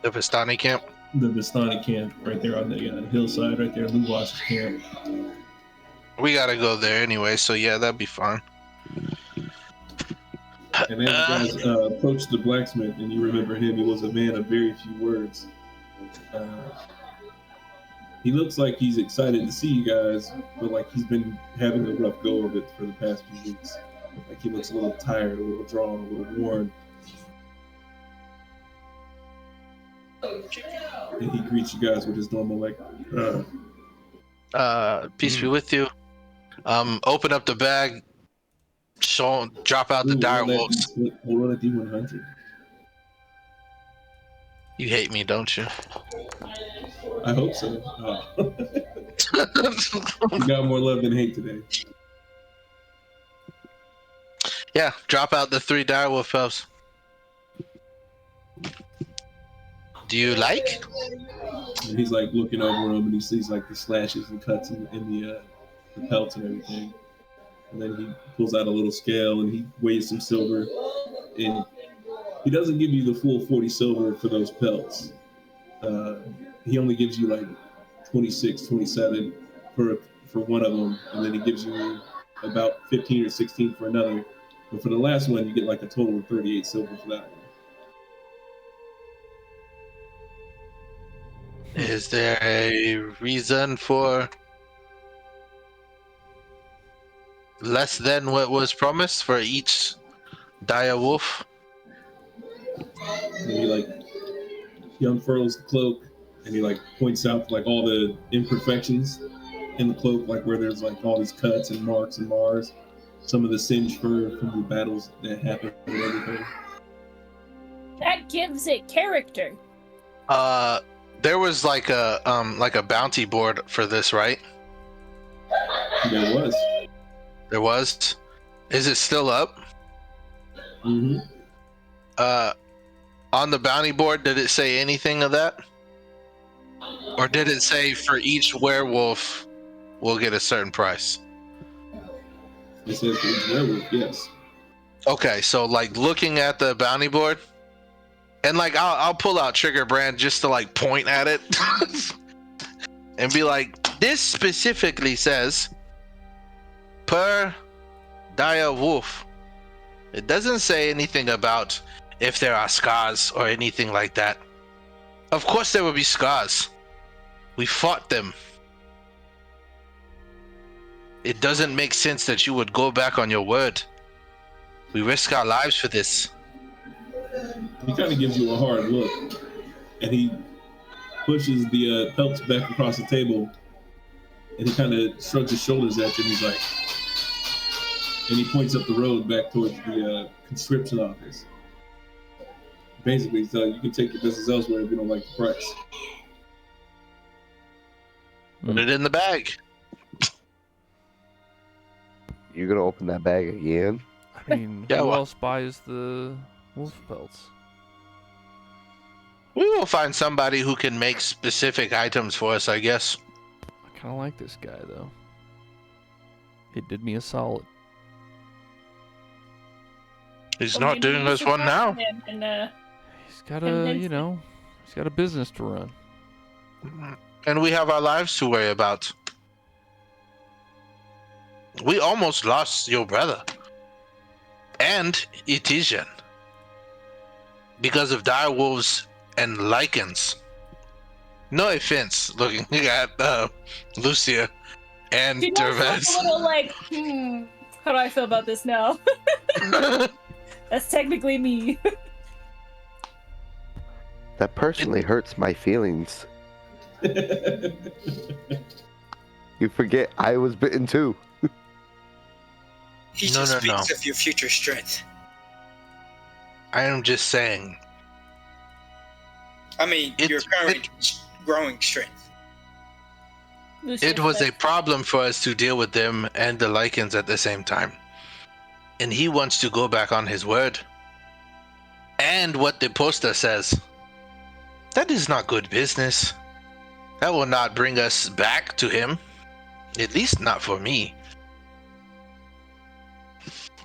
Vistani camp? The Vistani camp right there on the hillside, right there, Luwash's camp. We gotta go there anyway, so yeah, that'd be fine. And as you guys approach the blacksmith, and you remember him, he was a man of very few words. He looks like he's excited to see you guys, but like he's been having a rough go of it for the past few weeks. Like he looks a little tired, a little drawn, a little worn. And he greets you guys with his normal like, peace be with you. Open up the bag, drop out the dire wolves. We'll run a D100. You hate me, don't you? I hope so. You got more love than hate today. Yeah, drop out the 3 direwolf elves. Do you like? And he's like looking over him, and he sees like the slashes and cuts in the pelts and everything. And then he pulls out a little scale and he weighs some silver. And he doesn't give you the full 40 silver for those pelts. He only gives you like 26, 27 for one of them, and then he gives you about 15 or 16 for another. But for the last one, you get like a total of 38 silver for that one. Is there a reason for less than what was promised for each dire wolf? And he unfurls the cloak, and he like points out like all the imperfections in the cloak, like where there's like all these cuts and marks and mars, some of the singed fur from the battles that happened and everything. That gives it character. There was like a bounty board for this, right? There was. There was. Is it still up? Mm-hmm. On the bounty board, did it say anything of that? Or did it say for each werewolf, we'll get a certain price? It says for each werewolf, yes. Okay, so like looking at the bounty board, and like I'll pull out Trigger Brand just to like point at it and be like, this specifically says per dire wolf. It doesn't say anything about if there are scars or anything like that. Of course there will be scars. We fought them. It doesn't make sense that you would go back on your word. We risk our lives for this. He kind of gives you a hard look, and he pushes the pelts back across the table, and he kind of shrugs his shoulders at you, and he's like, and he points up the road back towards the conscription office. Basically, so you can take your business elsewhere if you don't like the price. Put it in the bag. You're gonna open that bag again? I mean, Yeah, who well- else buys the wolf pelts? We will find somebody who can make specific items for us, I guess. I kind of like this guy, though. He did me a solid. He's Well, not maybe doing we us should one talk now. to him And, He's got Convince he's got a business to run. And we have our lives to worry about. We almost lost your brother. And Etesian. Because of dire wolves and lichens. No offense looking at Lucia and she knows a Dervez. little like, how do I feel about this now? That's technically me. That personally hurts my feelings. You forget I was bitten too. He No, just no, speaks no. of your future strength. I am just saying. I mean, your current growing strength. It was a problem for us to deal with them and the lichens at the same time. And he wants to go back on his word. And what the poster says. That is not good business. That will not bring us back to him. At least not for me.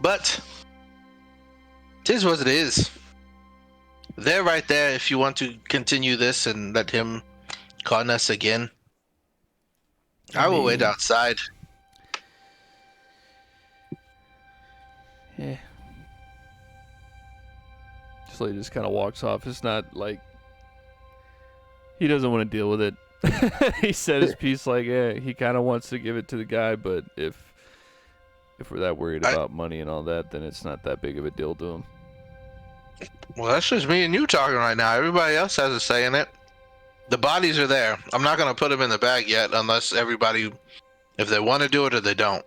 But it is what it is. They're right there if you want to continue this and let him con us again. I will wait outside. Yeah. Slade just kind of walks off. It's not like he doesn't want to deal with it. He said his piece like, yeah, he kind of wants to give it to the guy, but if we're that worried about money and all that, then it's not that big of a deal to him. Well, that's just me and you talking right now. Everybody else has a say in it. The bodies are there. I'm not going to put them in the bag yet unless everybody, if they want to do it or they don't.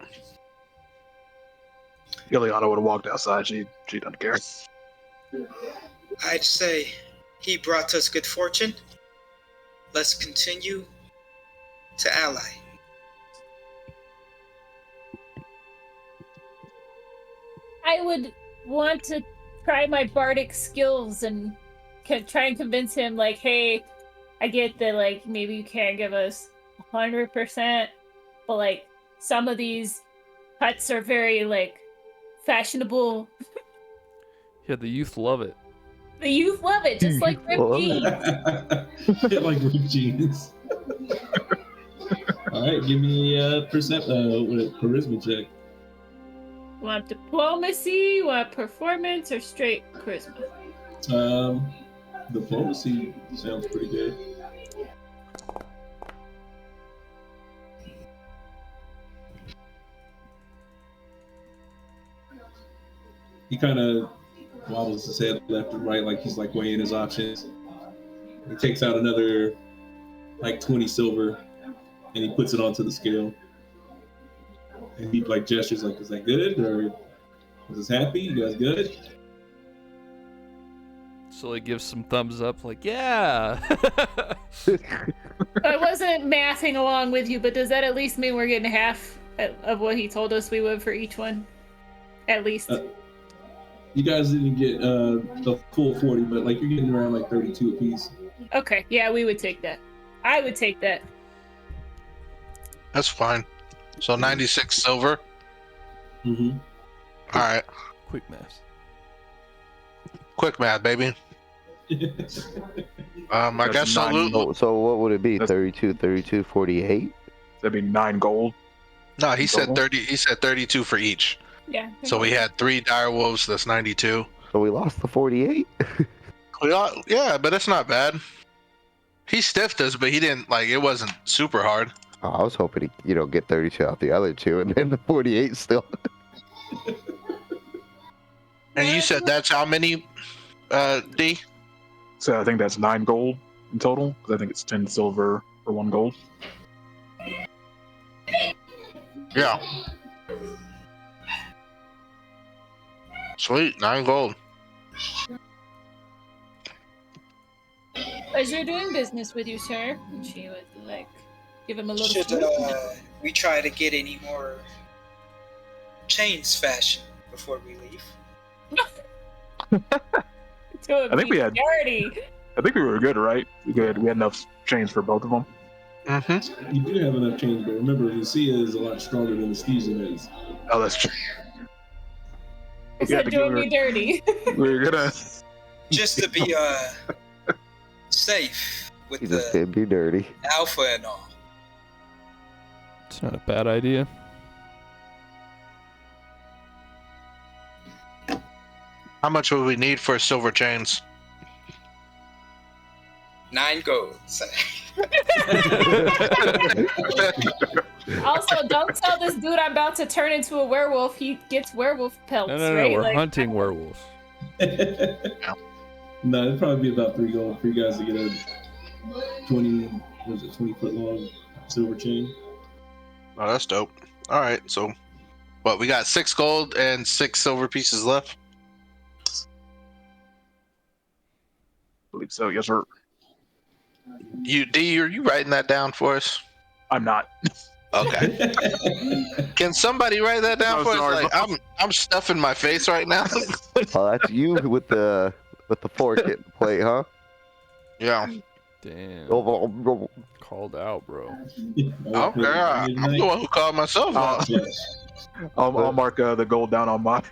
Ileana would have walked outside. She doesn't care. I'd say he brought us good fortune. Let's continue to ally. I would want to try my bardic skills and try and convince him, like, hey, I get that, like, maybe you can't give us 100%, but, like, some of these huts are very, like, fashionable. Yeah, the youth love it. The youth love it, just like ripped jeans. Like ripped jeans. All right, give me a charisma check. Want diplomacy, want performance, or straight charisma? Diplomacy sounds pretty good. He kind of wobbles his head left and right, like he's like weighing his options. He takes out another like 20 silver, and he puts it onto the scale. And he like gestures like, "Is that good? Or is this happy? You guys good?" So he gives some thumbs up, like, yeah. I wasn't mathing along with you, but does that at least mean we're getting half of what he told us we would for each one, at least. You guys didn't get the full 40, but like you're getting around like 32 apiece. Okay, yeah, we would take that. I would take that. That's fine. So 96 silver. Mm-hmm. All right. Quick math. Quick math, baby. I That's guess nine salute. gold. So what would it be? That's- 32, 32, 48? That'd be 9 gold. No, he said Total? 30. He said 32 for each. Yeah. So we had 3 dire wolves. That's 92. So we lost the 48? Yeah, but that's not bad. He stiffed us, but he didn't like. It wasn't super hard. Oh, I was hoping to, get 32 out the other two, and then the 48 still. And you said that's how many, D? So I think that's 9 gold in total, because I think it's 10 silver for 1 gold. Yeah. Sweet, 9 gold. Pleasure doing business with you, sir. And she would like give him a little. Should salute. we try to get any more chains fashioned before we leave? To I think we had- dirty. I think we were good, right? We had enough chains for both of them. Mm-hmm. You do have enough change, but remember, Lucia is a lot stronger than the Stesian is. Oh, that's true. I Yeah, said but doing you me dirty. We were gonna. Just to be safe with You just the did be dirty. alpha and all. It's not a bad idea. How much would we need for silver chains? 9 gold. Also, don't tell this dude I'm about to turn into a werewolf. He gets werewolf pelts, No, right? we're Like, hunting werewolves. No, it'd probably be about 3 gold for you guys to get a 20-foot long silver chain. Oh, that's dope. All right, so what? We got 6 gold and 6 silver pieces left. I believe so. Yes, sir. You D, are you writing that down for us? I'm not. Okay. Can somebody write that down Oh, for sorry, us? Like, I'm stuffing my face right now. Oh, that's you with the fork hitting the plate, huh? Yeah. Damn. Oh, Called out, bro. Okay. I'm the one who called myself out. I'll mark the gold down on mine,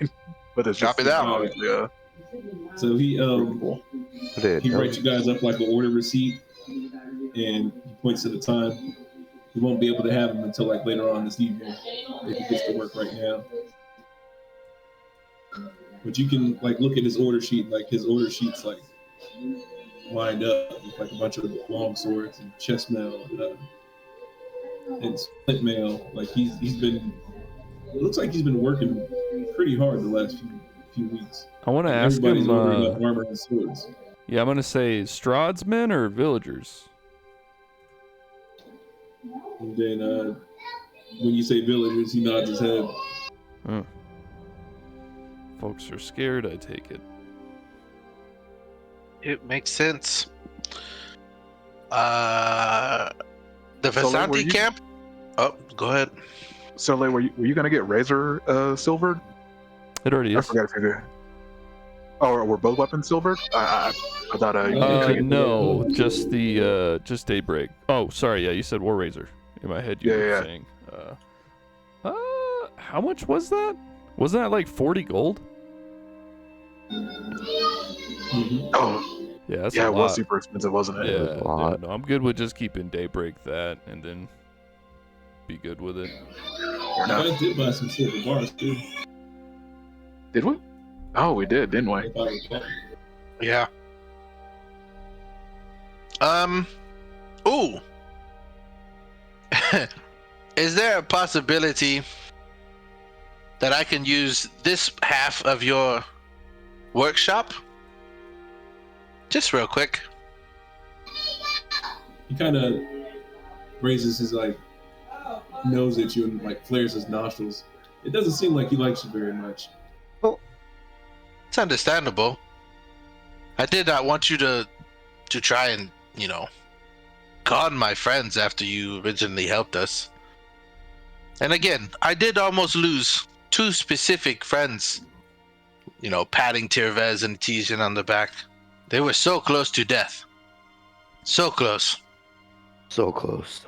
but it's just Copy that. obviously, So he provable. he writes you guys up like an order receipt, and he points to the time. He won't be able to have them until like later on this evening if he gets to work right now. But you can like look at his order sheet. Like his order sheet's like lined up with like a bunch of long swords and chest mail and split mail. Like he's been. It looks like he's been working pretty hard the last few weeks. I want to ask Everybody's him. ordering up armor and swords. Yeah, I'm gonna say Strahd's men or villagers. And then when you say villagers, he nods his head. Folks are scared. I take it. It makes sense. The So, like, were Visanti you- camp? Oh, go ahead. So, like, were you gonna get razor silvered? It already I is. forgot if you did. Oh, were both weapons silvered? I thought you couldn't get- No, just the just daybreak. Oh, sorry. Yeah, you said War Razor. In my head, you Yeah, were yeah. saying. How much was that? Wasn't that like 40 gold? Mhm. Oh, Yeah, that's yeah, a it lot. was super expensive, wasn't it? Yeah, was a lot. no, I'm good with just keeping daybreak that, and then be good with it. Fair You enough. guys did buy some silver bars too. Did we? Oh, we did, didn't we? I thought it was fun. Yeah. Ooh. Is there a possibility that I can use this half of your workshop? Just real quick. He kind of raises his like nose at you and like flares his nostrils. It doesn't seem like he likes you very much. It's understandable. I did not want you to try and, con my friends after you originally helped us. And again, I did almost lose 2 specific friends. You know, patting Tirvez and Tijan on the back. They were so close to death. So close. So close.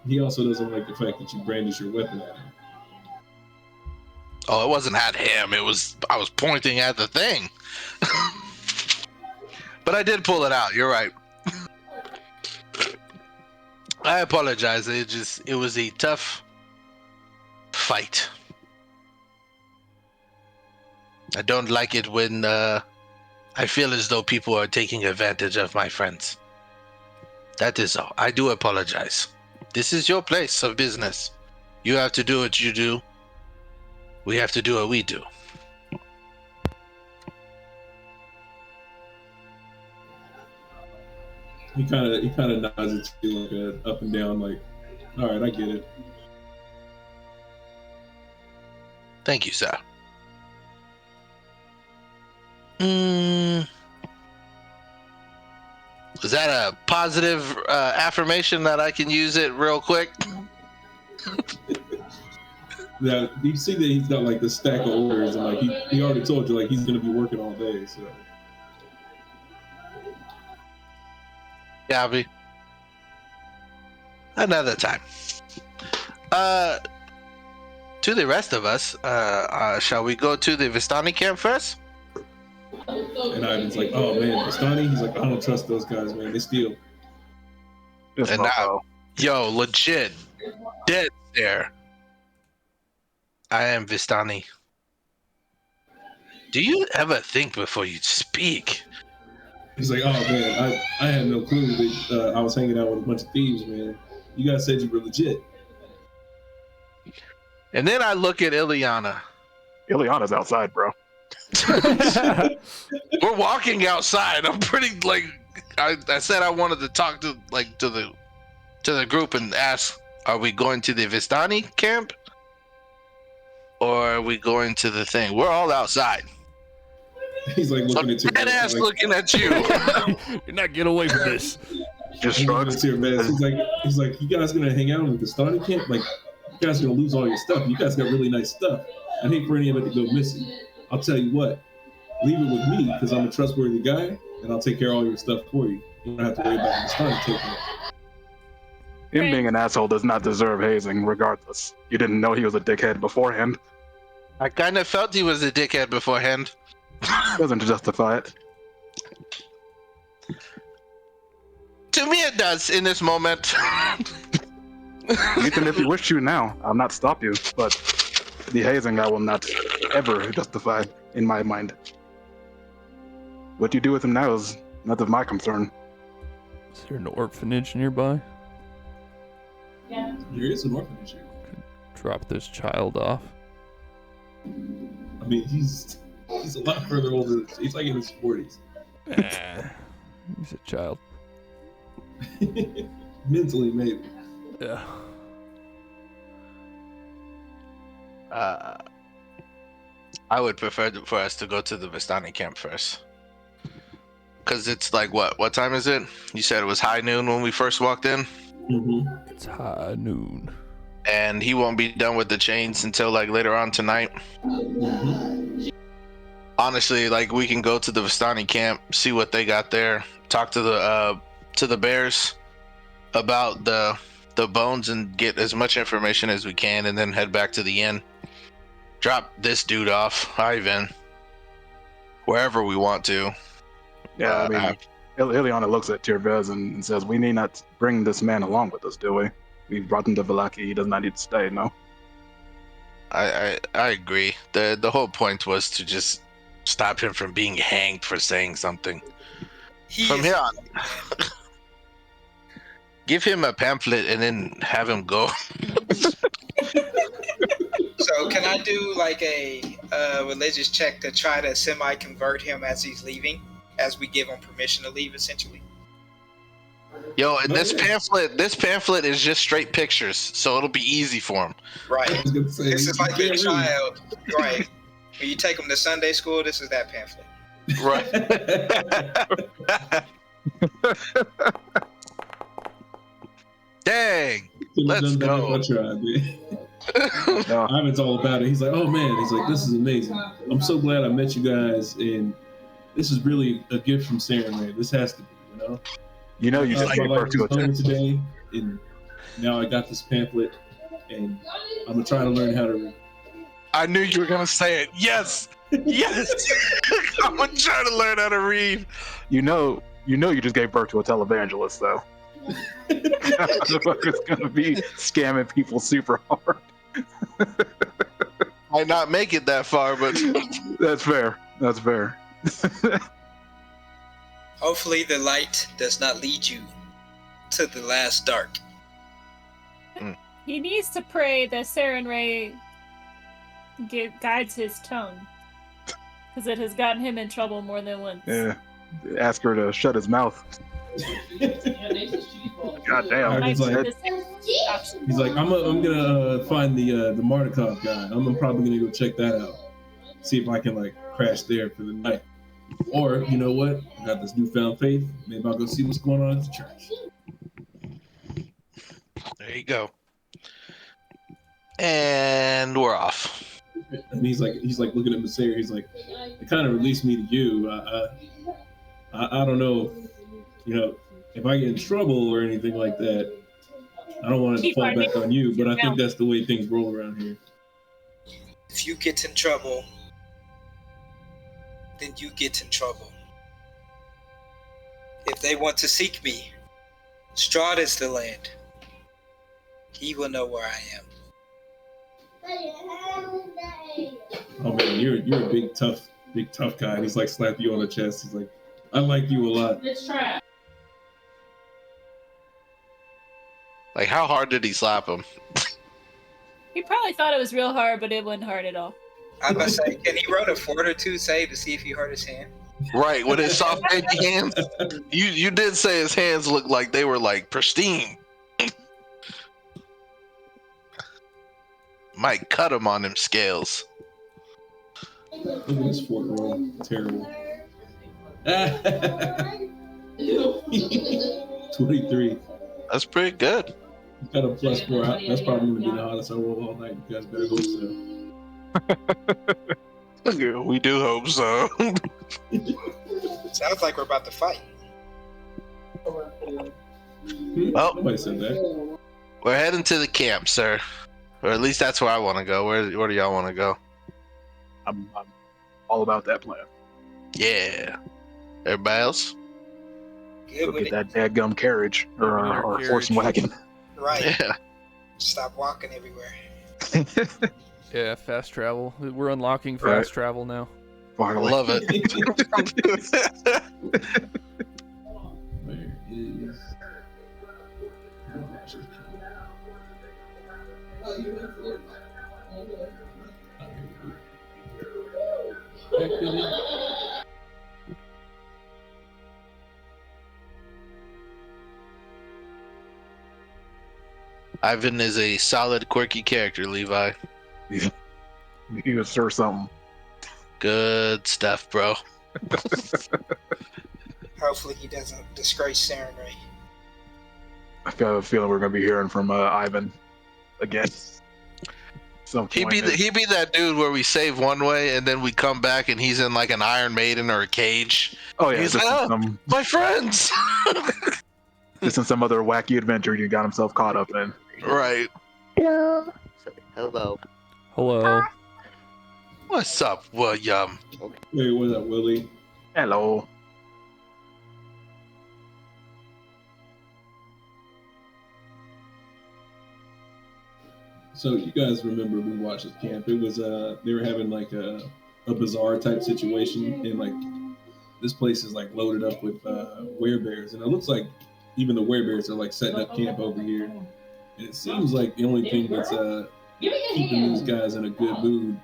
He also doesn't like the fact that you brandish your weapon at him. Oh, it wasn't at him. I was pointing at the thing. But I did pull it out. You're right. I apologize. It was a tough fight. I don't like it when I feel as though people are taking advantage of my friends. That is all. I do apologize. This is your place of business. You have to do what you do. We have to do what we do. He kind of nods at you like up and down, like, all right, I get it. Thank you, sir. Was that a positive affirmation that I can use it real quick? Now you see that he's got like this stack of orders, and like he already told you like he's gonna be working all day. So Gabby. Another time. To the rest of us, shall we go to the Vistani camp first? and Ivan's like, oh man, Bastani. He's like, I don't trust those guys, man. They steal. Just And now, yo, legit, dead there. I am Vistani. Do you ever think before you speak? He's like, oh man, I had no clue that I was hanging out with a bunch of thieves, man. You guys said you were legit. And then I look at Ileana. Ileana's outside, bro. We're walking outside. I'm pretty like I said I wanted to talk to the group and ask, are we going to the Vistani camp? Or are we going to the thing? We're all outside. He's like looking at you. Dead ass like, looking at you. You're not getting away from this. Just he's looking shrugs. at you, man. He's like, you guys gonna hang out in the Bastani camp? Like, you guys are gonna lose all your stuff. You guys got really nice stuff. I hate for any of it to go missing. I'll tell you what, leave it with me because I'm a trustworthy guy, and I'll take care of all your stuff for you. You don't have to worry about the Bastani taking it. Him being an asshole does not deserve hazing, regardless. You didn't know he was a dickhead beforehand. I kind of felt he was a dickhead beforehand. Doesn't justify it. To me, it does in this moment. Even if you wish to now, I'll not stop you. But the hazing I will not ever justify in my mind. What you do with him now is not of my concern. Is there an orphanage nearby? Yeah. There is an orphanage here. Drop this child off. I mean, he's a lot further older. He's like in his 40s. He's a child. Mentally, maybe. Yeah. I would prefer for us to go to the Vistani camp first. Because it's like, what time is it? You said it was high noon when we first walked in? Mm-hmm. It's high noon. And he won't be done with the chains until like later on tonight. Mm-hmm. Honestly, like we can go to the Vistani camp, see what they got there, talk to the bears about the bones and get as much information as we can, and then head back to the inn. Drop this dude off, Ivan, wherever we want to. Yeah, I mean, Ileana looks at Tirvez and says, we need not bring this man along with us, do we? We brought him to Vallaki. He does not need to stay, no? I agree. The whole point was to just stop him from being hanged for saying something. From here on, give him a pamphlet and then have him go. So can I do like a religious check to try to semi-convert him as he's leaving, as we give him permission to leave, essentially? Yo, and this pamphlet is just straight pictures, so it'll be easy for him. Right. I was gonna say, This is like you your can't read. child. Right. When you take him to Sunday school, this is that pamphlet. Right. Dang. Couldn't have Let's done better go. if I tried, man. No, Ivan's all about it. He's like, oh man, he's like, this is amazing. I'm so glad I met you guys, and this is really a gift from Saren Ray. This has to be, you know. you I just thought gave my life birth to was a over today, and now I got this pamphlet, and I'm gonna try to learn how to read. I knew you were gonna say it. Yes, yes. I'm gonna try to learn how to read. you just gave birth to a televangelist, though. Motherfucker's gonna be scamming people super hard. Might not make it that far, but That's fair. That's fair. Hopefully, the light does not lead you to the last dark. He needs to pray that Saren Ray guides his tongue. Because it has gotten him in trouble more than once. Yeah. Ask her to shut his mouth. God damn. Ivan's like, he's like, I'm gonna find the Martikov guy. I'm probably gonna go check that out. See if I can like crash there for the night. Or you know what? I got this newfound faith. Maybe I'll go see what's going on at the church. there you go. And we're off. And he's like looking at Messere. He's like, it kind of released me to you. I don't know, if I get in trouble or anything like that. I don't want it to fall back on you, but I think that's the way things roll around here. If you get in trouble, then you get in trouble. If they want to seek me, Strahd is the land. He will know where I am. Oh man, you're a big tough guy. And he's like slap you on the chest. He's like, I like you a lot. Like, how hard did he slap him? He probably thought it was real hard, but it wasn't hard at all. I was about to say, can he roll a fort or two save to see if he hurt his hand? Right, with his soft baby hands. You did say his hands looked like they were like pristine. Might cut him on them scales. Look at this fort roll. Terrible. 23. That's pretty good. Got a +4 out. That's probably gonna be the hottest I roll all night. You guys better hope so. We do hope so. Sounds like we're about to fight. Well, Nobody said that. we're heading to the camp, sir. Or at least that's where I want to go. Where do y'all want to go? I'm all about that plan. Yeah. Everybody else? Good Go with get it. that dadgum carriage or horse and wagon. Right. Yeah. Stop walking everywhere. Yeah, fast travel. We're unlocking fast travel now. Finally. Love it. Where is? Ivan is a solid, quirky character, Levi. You was sure something. Good stuff, bro. Hopefully he doesn't disgrace Saren Ray. I got a feeling we're gonna be hearing from Ivan again. Some He'd point. be that dude where we save one way and then we come back and he's in like an Iron Maiden or a cage. Oh yeah, He's this like, is some My friends. this is some other wacky adventure you got himself caught up in. Right. Hello. Hello. Hello. What's up, William? Hey, what's up, Willie? Hello. So you guys remember we watched this camp? It was they were having like a bizarre type situation, and like this place is like loaded up with werebears, and it looks like even the werebears are like setting up camp over here. And it seems like the only thing that's keeping these guys in a good mood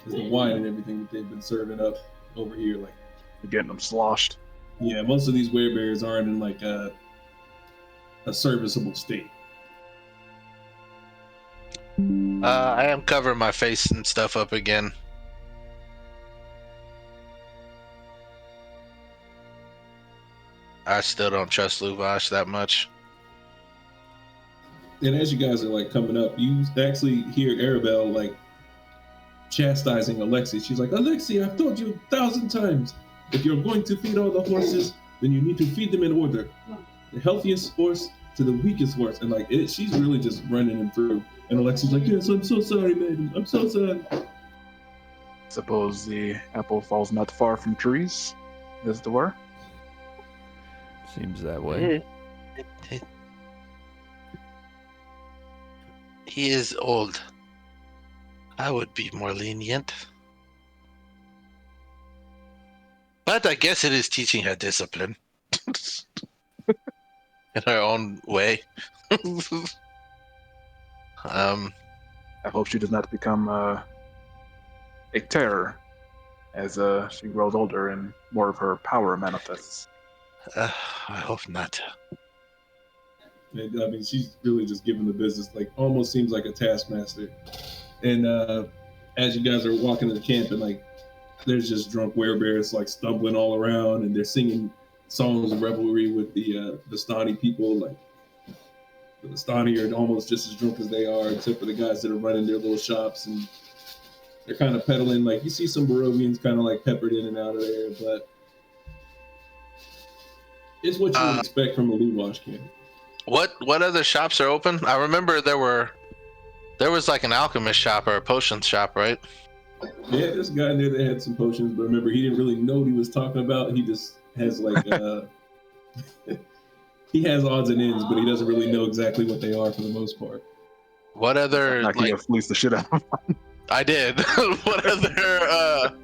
is the wine and everything that they've been serving up over here. Like, You're getting them sloshed. yeah, most of these werebears aren't in like a serviceable state. I am covering my face and stuff up again. I still don't trust Luvash that much. And as you guys are like coming up, you actually hear Arabelle like chastising Alexi. She's like, Alexi, I've told you 1,000 times, if you're going to feed all the horses, then you need to feed them in order. The healthiest horse to the weakest horse. And like she's really just running him through. And Alexi's like, yes, I'm so sorry, madam. I'm so sorry. Suppose the apple falls not far from trees, as it were. Seems that way. He is old. I would be more lenient. But I guess it is teaching her discipline. In her own way. I hope she does not become a terror as she grows older and more of her power manifests. I hope not. And, I mean, she's really just giving the business, like, almost seems like a taskmaster. And as you guys are walking to the camp, and like, there's just drunk werebears like stumbling all around, and they're singing songs of revelry with the Stani people. Like, the Stani are almost just as drunk as they are, except for the guys that are running their little shops, and they're kind of peddling. Like, you see some Barovians kind of like peppered in and out of there, but it's what you would expect from a Luwash camp. What other shops are open? I remember there was like an alchemist shop or a potion shop, right? Yeah, there's a guy in there that had some potions, but remember, he didn't really know what he was talking about. He just has like he has odds and ends, but he doesn't really know exactly what they are for the most part. What other Not gonna fleece the shit out of him. I did. What other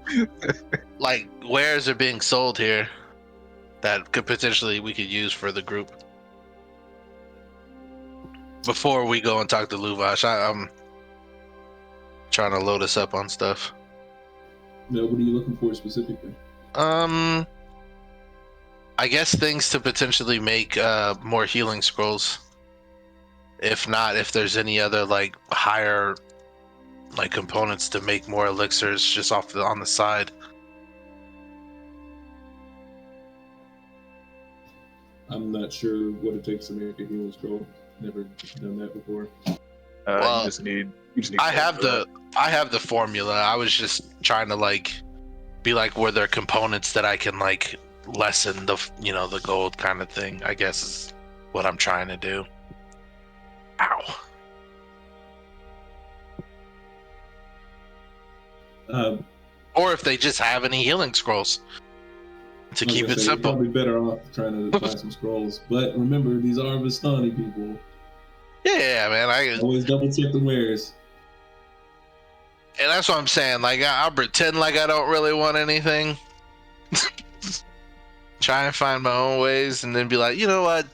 like wares are being sold here that could potentially we could use for the group? Before we go and talk to Luvash, I'm trying to load us up on stuff. No, what are you looking for specifically? I guess things to potentially make more healing scrolls. If not, if there's any other like higher like components to make more elixirs just on the side. I'm not sure what it takes to make a healing scroll. Never done that before. Well, you just need I have the formula. I was just trying to like be like, were there components that I can like lessen the the gold kind of thing, I guess is what I'm trying to do. Ow. Or if they just have any healing scrolls to keep it simple. You're probably better off trying to buy some scrolls. But remember, these are Vistani people. Yeah, man. I always double check the wares. And that's what I'm saying. Like, I'll pretend like I don't really want anything. Try and find my own ways, and then be like, you know what?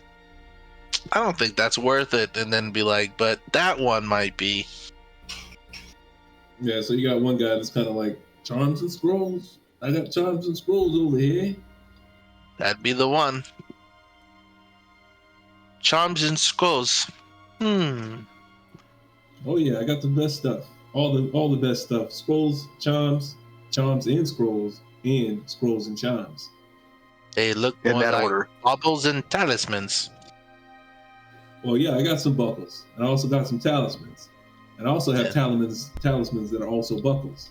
I don't think that's worth it. And then be like, but that one might be. Yeah, so you got one guy that's kind of like, charms and scrolls. I got charms and scrolls over here. That'd be the one. Charms and scrolls. Oh yeah, I got the best stuff. All the best stuff. Scrolls, charms and scrolls, and scrolls and charms. They look in more that like order. Baubles and talismans. Well, yeah, I got some buckles. And I also got some talismans. And I also have talismans that are also buckles.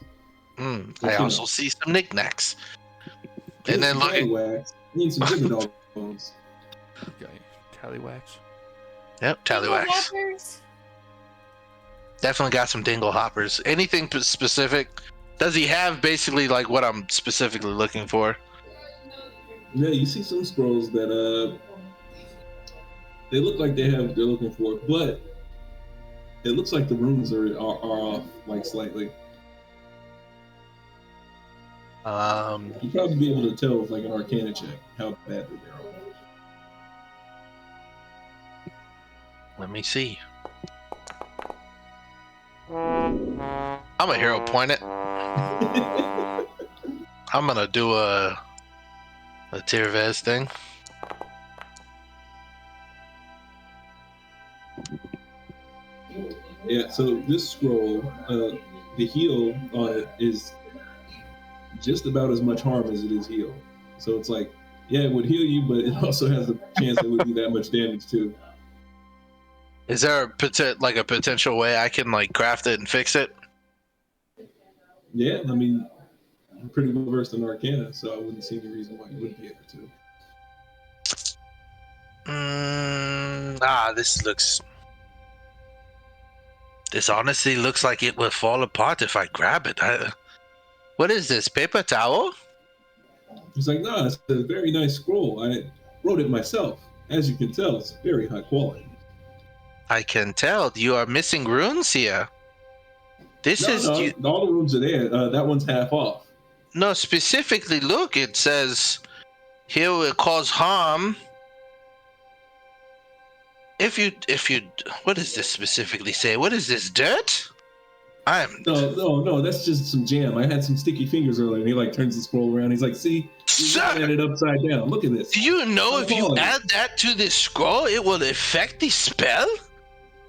I also see some knickknacks. And then look at some dinner dog bones. Okay, tallywhacks. Yep, tallywhacks. Definitely got some dingle hoppers. Anything specific? Does he have basically like what I'm specifically looking for? Yeah, you see some scrolls that they look like they're looking for, but it looks like the runes are off like slightly. You'd probably be able to tell with like an Arcana check how badly they're off. Let me see. I'm a hero point it. I'm gonna do a Tirvez thing. Yeah, so this scroll, the heal on it is just about as much harm as it is heal. So it's like, yeah, it would heal you, but it also has a chance it would do that much damage too. Is there a like a potential way I can like craft it and fix it? Yeah, I mean, I'm pretty well versed in Arcana, so I wouldn't see any reason why you wouldn't be able to. This honestly looks like it will fall apart if I grab it. What is this, paper towel? He's like, no, it's a very nice scroll. I wrote it myself. As you can tell, it's very high quality. I can tell you are missing runes here. This is No, all the rooms are there. That one's half off. No, specifically look, it says here will cause harm. If you, what does this specifically say? What is this, dirt? No, that's just some jam. I had some sticky fingers earlier, and he like turns the scroll around. He's like, see, you added it upside down. Look at this. Do you know if you add that to this scroll, it will affect the spell?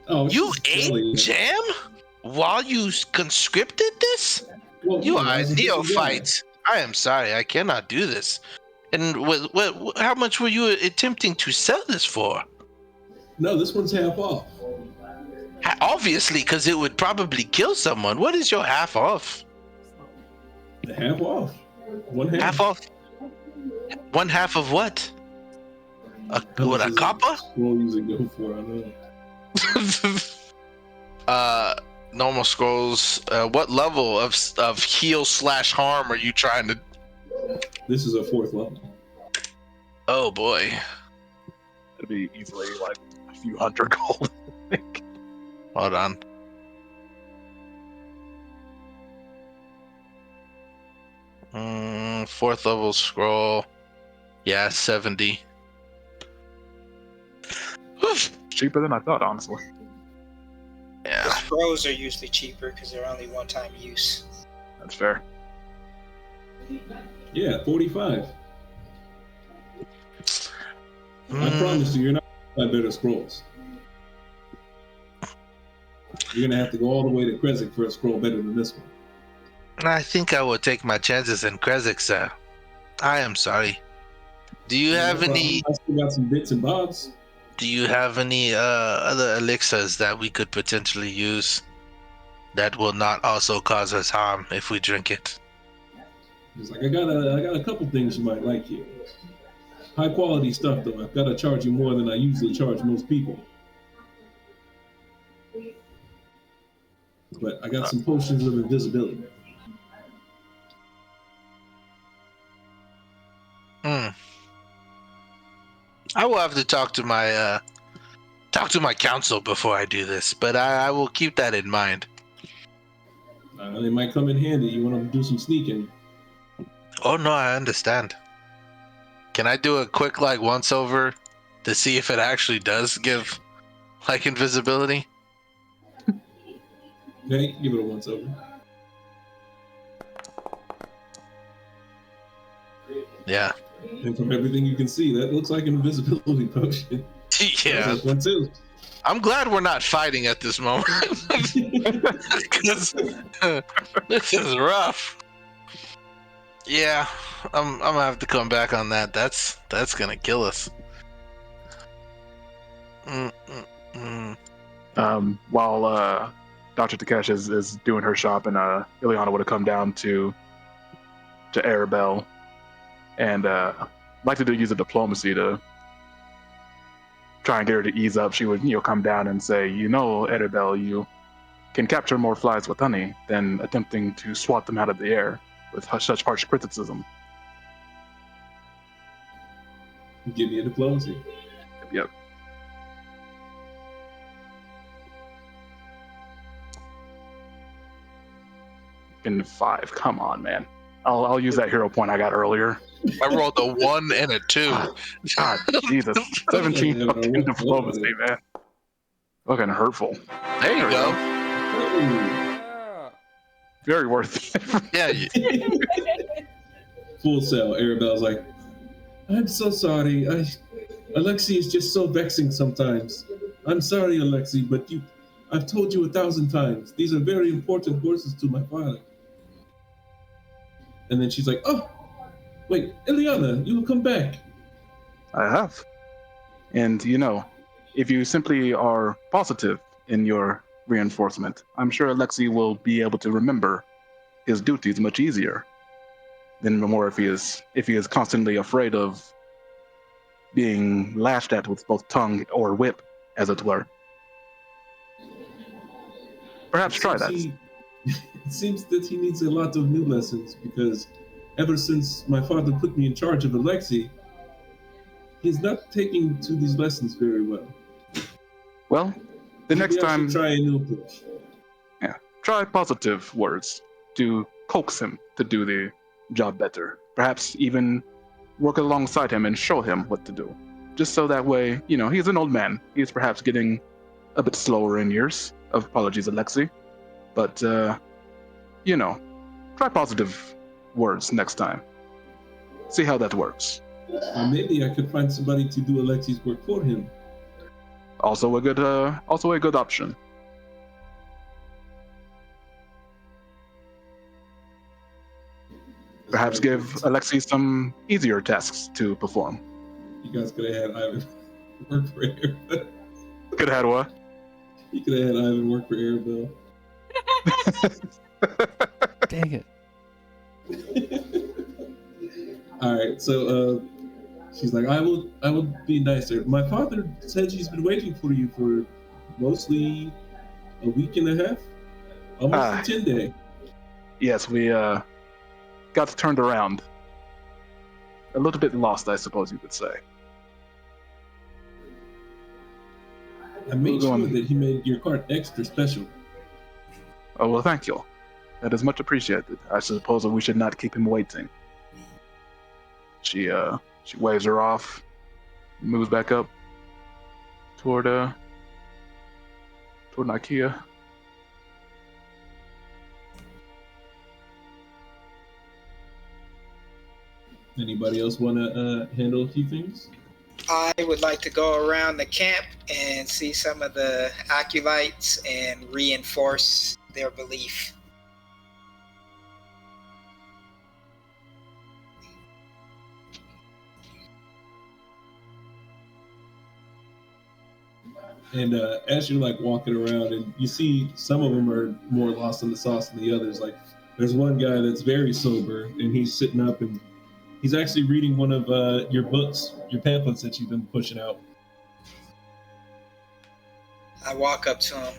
Oh, you ate jam while you conscripted this? Well, you are a neophyte. I am sorry, I cannot do this. And how much were you attempting to sell this for? No, this one's half off. Obviously, because it would probably kill someone. What is your half off? Half off. One half. Half off. One half of what? A copper? Scroll usually go for? I know. Normal scrolls. What level of heal/harm are you trying to? This is a 4th level. Oh boy. It'd be easily like a few hundred gold. I think. Hold on. Fourth level scroll. Yeah, 70. Cheaper than I thought, honestly. Yeah. The scrolls are usually cheaper because they're only one-time use. That's fair. Yeah, 45. I promise you, you're not going to buy better scrolls. You're going to have to go all the way to Krezk for a scroll better than this one. I think I will take my chances in Krezk, sir. I am sorry. Do you have any... I still got some bits and bobs. Do you have any other elixirs that we could potentially use that will not also cause us harm if we drink it? He's like, I got a couple things you might like here. High quality stuff though. I've got to charge you more than I usually charge most people. But I got some potions of invisibility. I will have to talk to my council before I do this, but I will keep that in mind. They might come in handy. You want to do some sneaking? Oh no, I understand. Can I do a quick like once over to see if it actually does give like invisibility? Yeah, you can give it a once over. Yeah. And from everything you can see, that looks like an invisibility potion. Yeah. Like one too. I'm glad we're not fighting at this moment. Because this is rough. Yeah, I'm gonna have to come back on that. That's gonna kill us. While Dr. Takesh is doing her shop, and Ileana would have come down to Arabelle, and like to use a diplomacy to try and get her to ease up. She would come down and say, Arabelle, you can capture more flies with honey than attempting to swat them out of the air with such harsh criticism. Give me a diplomacy. Yep. In 5. Come on, man. I'll use that hero point I got earlier. I rolled a 1 and a 2. God, Jesus. 17 fucking diplomacy, man. Fucking hurtful. There you go. Very worth it. Yeah. Full sell. Arabelle's like, I'm so sorry. Alexi is just so vexing sometimes. I'm sorry, Alexi, but I've told you 1,000 times. These are very important horses to my father. And then she's like, oh, wait, Ileana, you will come back. I have. And, if you simply are positive in your reinforcement, I'm sure Alexei will be able to remember his duties much easier than more if he is constantly afraid of being lashed at with both tongue or whip, as it were. Perhaps It try seems that. it seems that he needs a lot of new lessons because ever since my father put me in charge of Alexei, he's not taking to these lessons very well. Well, the Maybe next I should time, try a new approach. yeah, try positive words to coax him to do the job better. Perhaps even work alongside him and show him what to do. Just so that way, he's an old man. He's perhaps getting a bit slower in years. Apologies, Alexei. But, try positive words next time. See how that works. Or maybe I could find somebody to do Alexei's work for him. Also a good option. Perhaps give Alexei some easier tasks to perform. You guys could have had Ivan work for Arabelle. Could have had what? You could have had Ivan work for Arabelle. Dang it. All right, so she's like, I will be nicer. My father said she's been waiting for you for mostly a week and a half, almost a 10-day. Yes, we got turned around. A little bit lost, I suppose you could say. I made sure that he made your cart extra special. Oh, well, thank you. That is much appreciated. I suppose we should not keep him waiting. She waves her off, moves back up toward Ikea. Anybody else want to handle a few things? I would like to go around the camp and see some of the acolytes and reinforce their belief. And as you're like walking around, and you see some of them are more lost in the sauce than the others. Like there's one guy that's very sober, and he's sitting up and he's actually reading one of your books, your pamphlets that you've been pushing out. I walk up to him.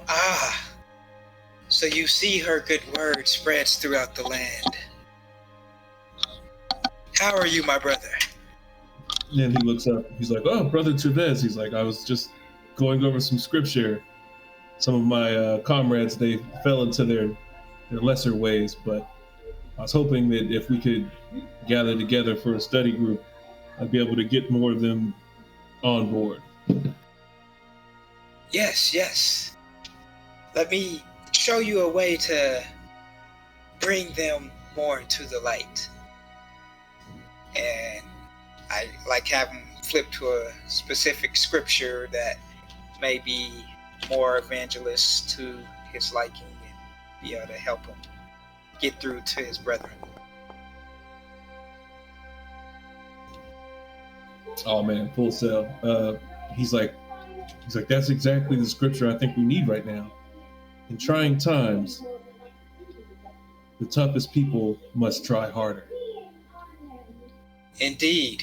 So you see her good word spreads throughout the land. How are you, my brother? And he looks up. He's like, "Oh, Brother Therese." He's like, "I was just going over some scripture. Some of my comrades, they fell into their lesser ways, but I was hoping that if we could gather together for a study group, I'd be able to get more of them on board." Yes. Let me show you a way to bring them more into the light. And I like have him flip to a specific scripture that may be more evangelist to his liking and be able to help him get through to his brethren. Oh man, full sale. He's like, that's exactly the scripture I think we need right now. In trying times, the toughest people must try harder. Indeed.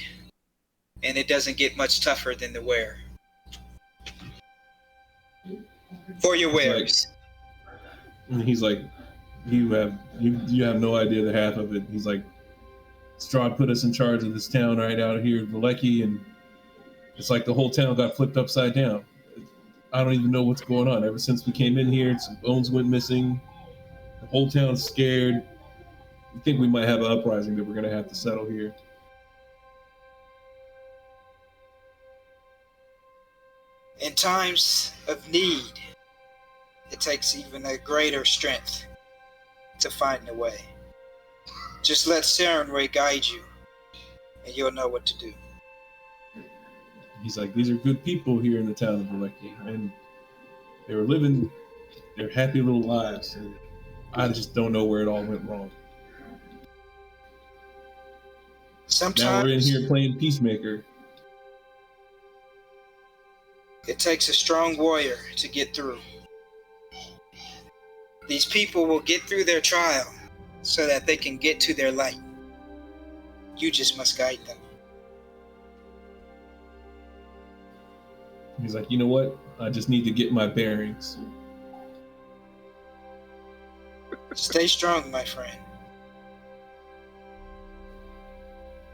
And it doesn't get much tougher than the wear. For your wares. And he's like, you have no idea the half of it. He's like, Strahd put us in charge of this town right out here in Valecki, and it's like the whole town got flipped upside down. I don't even know what's going on. Ever since we came in here, some bones went missing. The whole town's scared. I think we might have an uprising that we're going to have to settle here. In times of need, it takes even a greater strength to find a way. Just let Sarenrae guide you, and you'll know what to do. He's like, these are good people here in the town of Valecki, and they were living their happy little lives, and I just don't know where it all went wrong. Sometimes Now we're in here playing peacemaker. It takes a strong warrior to get through. These people will get through their trial so that they can get to their light. You just must guide them. He's like, you know what? I just need to get my bearings. Stay strong, my friend.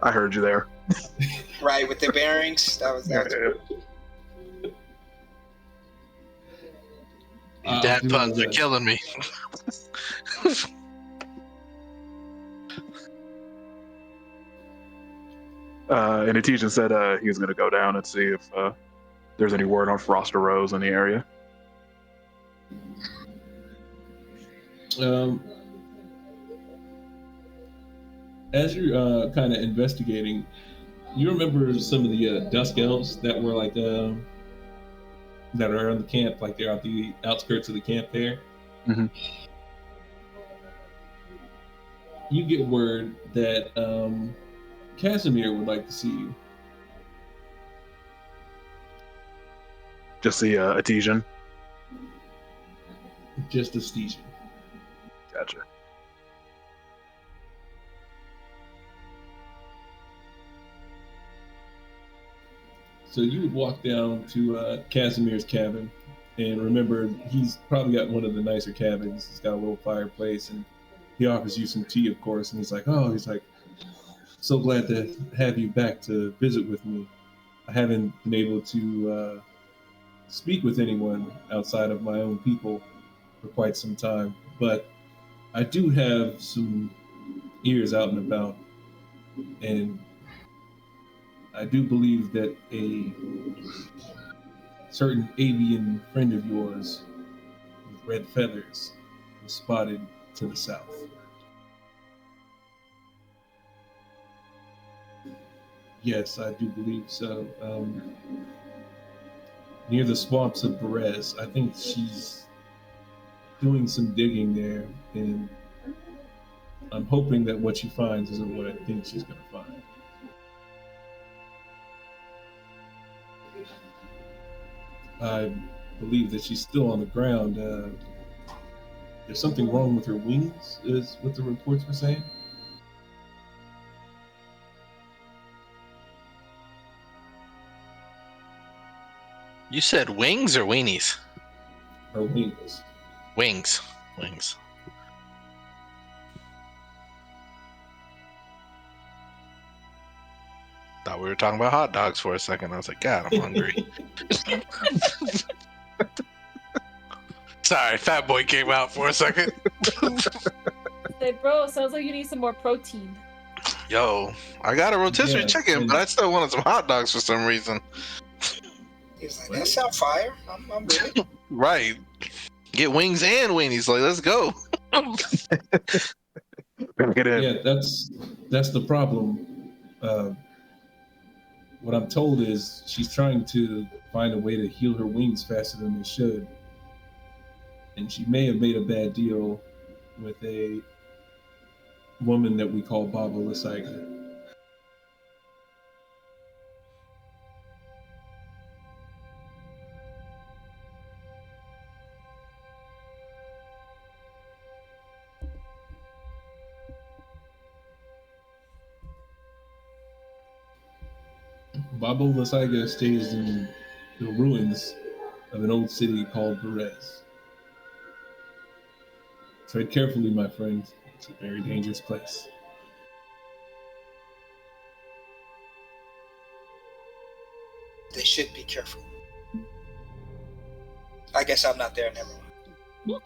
I heard you there. Right, with the bearings. That was Dad puns are killing me. And Etesian said he was going to go down and see if there's any word on Frost or Rose in the area. As you're kind of investigating, you remember some of the Dusk Elves that were like that are in the camp, like they're at the outskirts of the camp there. Mm-hmm. You get word that Casimir would like to see you. Just the Etesian. Just a station. Gotcha. So you would walk down to Casimir's cabin, and remember, he's probably got one of the nicer cabins. He's got a little fireplace, and he offers you some tea, of course. And he's like, so glad to have you back to visit with me. I haven't been able to speak with anyone outside of my own people for quite some time, but I do have some ears out and about, and I do believe that a certain avian friend of yours with red feathers was spotted to the south. Yes, I do believe so. Near the swamps of Perez. I think she's doing some digging there, and I'm hoping that what she finds isn't what I think she's going to find. I believe that she's still on the ground. There's something wrong with her wings, is what the reports were saying. You said wings or weenies? Her wings. Wings. Thought we were talking about hot dogs for a second. I was like, God, I'm hungry. Sorry, Fat Boy came out for a second. Say, bro, sounds like you need some more protein. Yo, I got a rotisserie chicken, but I still wanted some hot dogs for some reason. He's like, that sound fire. I'm with it. Right. Get wings and weenies. Like, let's go. Get in. Yeah, that's the problem. What I'm told is she's trying to find a way to heal her wings faster than they should. And she may have made a bad deal with a woman that we call Baba Lysiger. Baba Lysiger stays in the ruins of an old city called Perez. Tread carefully, my friend. It's a very dangerous place. They should be careful. I guess I'm not there. Never mind.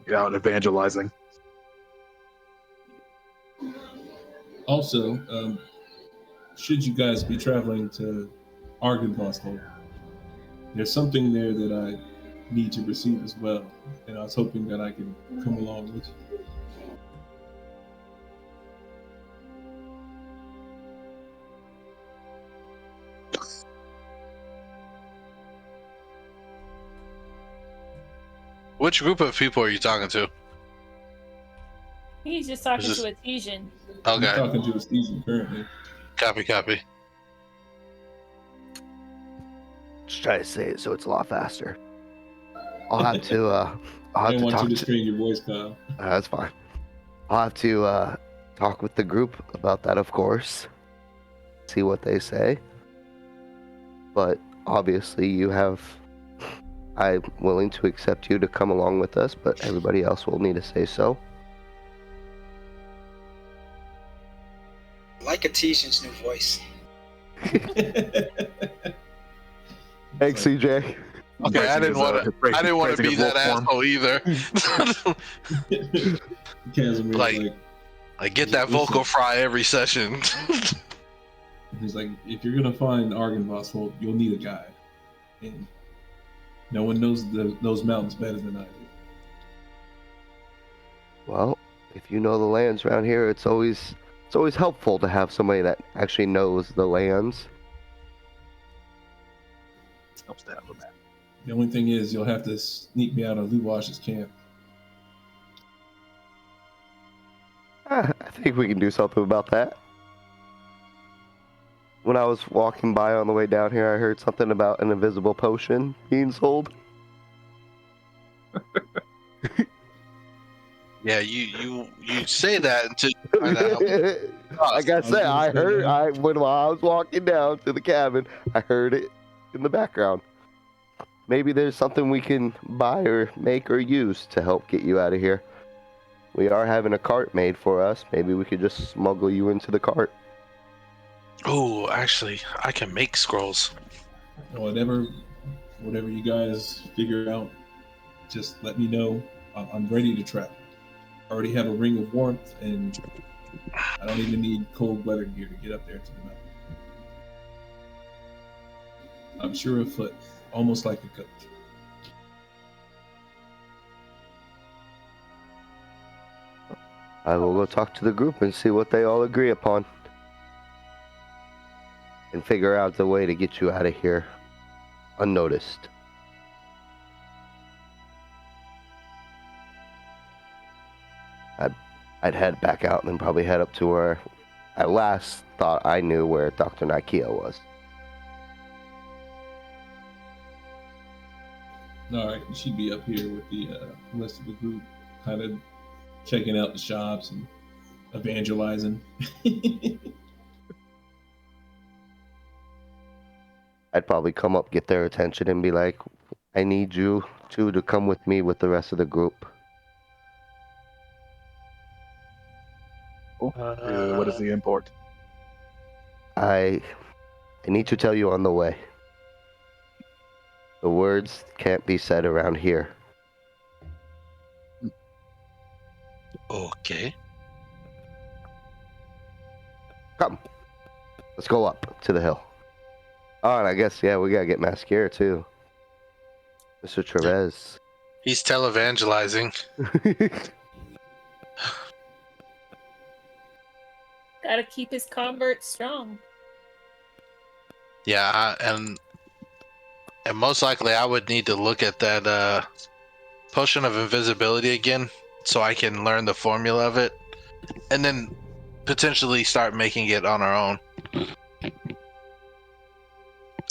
Get out evangelizing. Also, should you guys be traveling to Argenteuil, there's something there that I need to receive as well, and I was hoping that I could come along with you. Which group of people are you talking to? He's just talking Is this- to Etesian. I'm Okay, talking to a season currently. copy. Just try to say it so it's a lot faster. I'll have to I didn't want talk you to to. strain your voice, Kyle. That's fine. I'll have to talk with the group about that, of course. See what they say. But obviously, I'm willing to accept you to come along with us, but everybody else will need to say so. I like Atisian's new voice. Thanks, CJ. Okay, I didn't want to be that asshole either. Casimir's Like- I get that Listen. vocal fry every session. he's like, if you're gonna find Argynvost, well, you'll need a guide, and no one knows those mountains better than I do. Well, if you know the lands around here, it's always helpful to have somebody that actually knows the lands. Helps to have a map. The only thing is, you'll have to sneak me out of Luwash's camp. I think we can do something about that. When I was walking by on the way down here, I heard something about an invisible potion being sold. Yeah, you say that until you find out. Like I said, while I was walking down to the cabin, I heard it in the background. Maybe there's something we can buy or make or use to help get you out of here. We are having a cart made for us. Maybe we could just smuggle you into the cart. Oh, actually, I can make scrolls. Whatever you guys figure out, just let me know. I'm ready to travel. I already have a ring of warmth, and I don't even need cold weather gear to get up there to the mountain. I'm sure of foot, almost like a coach. I will go talk to the group and see what they all agree upon. And figure out the way to get you out of here unnoticed. I'd head back out and then probably head up to where I last thought I knew where Dr. Nikia was. All right, she'd be up here with the rest of the group, kind of checking out the shops and evangelizing. I'd probably come up, get their attention, and be like, I need you two to come with me with the rest of the group. What is the import? I need to tell you on the way. The words can't be said around here. Okay. Come. Let's go up to the hill. Oh, and I guess, yeah, we gotta get Mascara too. Mr. Trevez. He's televangelizing. Gotta keep his converts strong. Yeah, and most likely I would need to look at that potion of invisibility again so I can learn the formula of it and then potentially start making it on our own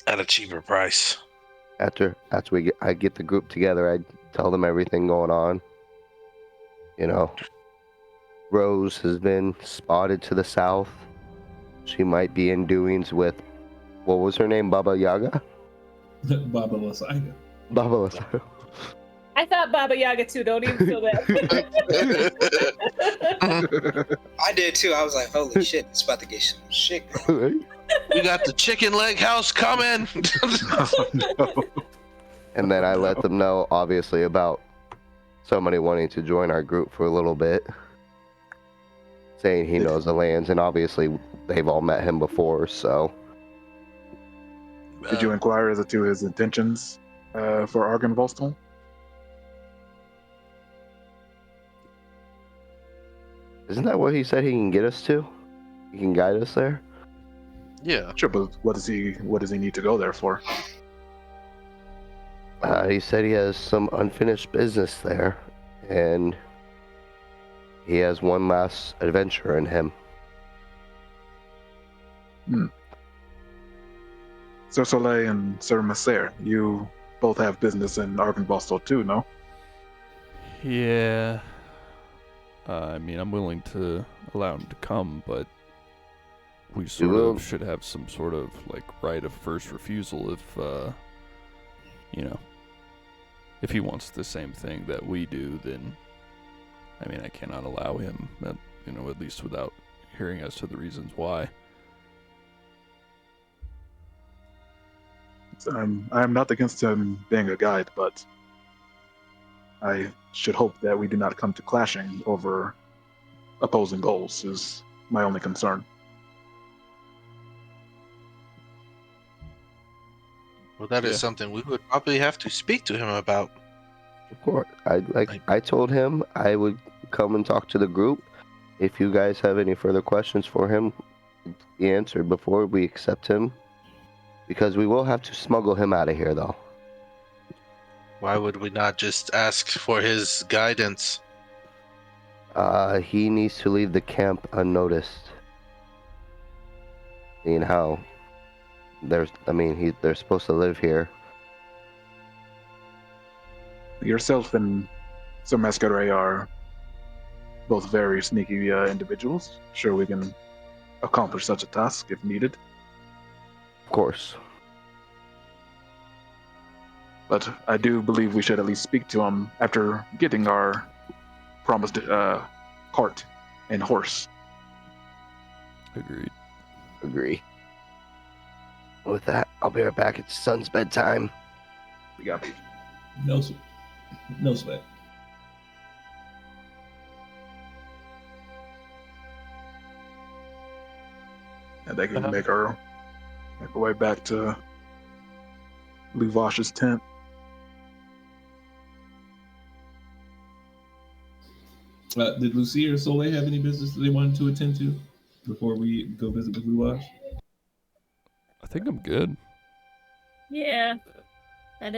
at a cheaper price. After I get the group together, I tell them everything going on. You know, Rose has been spotted to the south. She might be in doings with, what was her name, Baba Yaga? Baba Lasaiga. Baba Yaga. I thought Baba Yaga too. Don't even feel bad. I did too. I was like, holy shit, it's about to get some shit. We got the chicken leg house coming. Oh, no. And then I let them know, obviously, about somebody wanting to join our group for a little bit. Saying he knows the lands, and obviously they've all met him before, so. Did you inquire as to his intentions for Argynvost? Isn't that what he said he can get us to? He can guide us there? Yeah. Sure, but what does he need to go there for? He said he has some unfinished business there, and he has one last adventure in him. Sir Soleil and Sir Masser, you both have business in Arkenbostel too, no? Yeah. I mean, I'm willing to allow him to come, but we sort will. of should have some sort of like right of first refusal if, you know, if he wants the same thing that we do, then I mean, I cannot allow him, at least without hearing as to the reasons why. I am not against him being a guide, but I should hope that we do not come to clashing over opposing goals, is my only concern. Well, that is Yeah. something we would probably have to speak to him about. Of course. I told him I would come and talk to the group. If you guys have any further questions for him, be answered before we accept him. Because we will have to smuggle him out of here, though. Why would we not just ask for his guidance? He needs to leave the camp unnoticed. Seeing how they're supposed to live here. Yourself and Sir Masquerade are both very sneaky individuals. Sure, we can accomplish such a task if needed. Of course. But I do believe we should at least speak to him after getting our promised cart and horse. Agreed. Agree. With that, I'll be right back. It's son's bedtime. We got No sweat. No sweat. and they can make our way back to Luvash's tent. Did Lucia or Soleil have any business that they wanted to attend to before we go visit with Luvash? I think I'm good. Yeah. I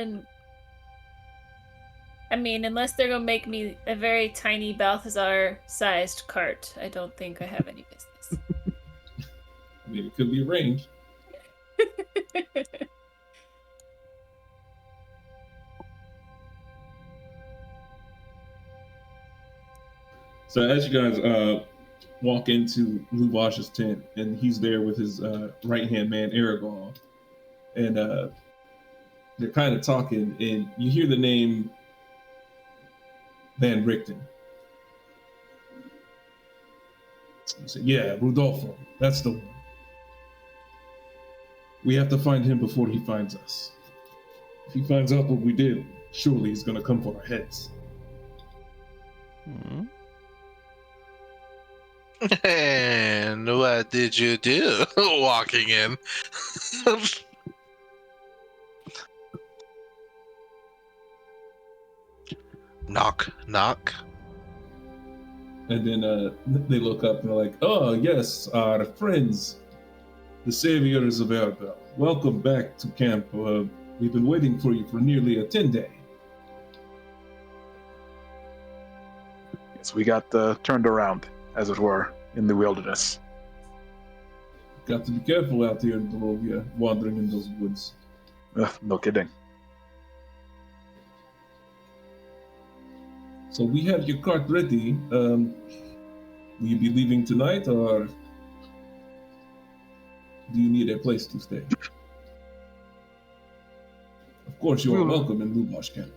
mean, unless they're gonna make me a very tiny Balthazar-sized cart, I don't think I have any business. I mean, it could be arranged. So as you guys walk into Luvash's tent, and he's there with his right-hand man, Aragorn, and they're kind of talking, and you hear the name Van Richten. You say, yeah, Rudolfo, that's the one. We have to find him before he finds us. If he finds out what we did, surely he's going to come for our heads. Hmm. And what did you do walking in? Knock, knock. And then they look up and they're like, oh, yes, our friends, the saviors of Erbil. Welcome back to camp. We've been waiting for you for nearly a 10-day. Yes, we got turned around, as it were, in the wilderness. Got to be careful out here in Barovia, wandering in those woods. No kidding. So we have your cart ready. Will you be leaving tonight, or do you need a place to stay? Of course, you are welcome in Luvash camp.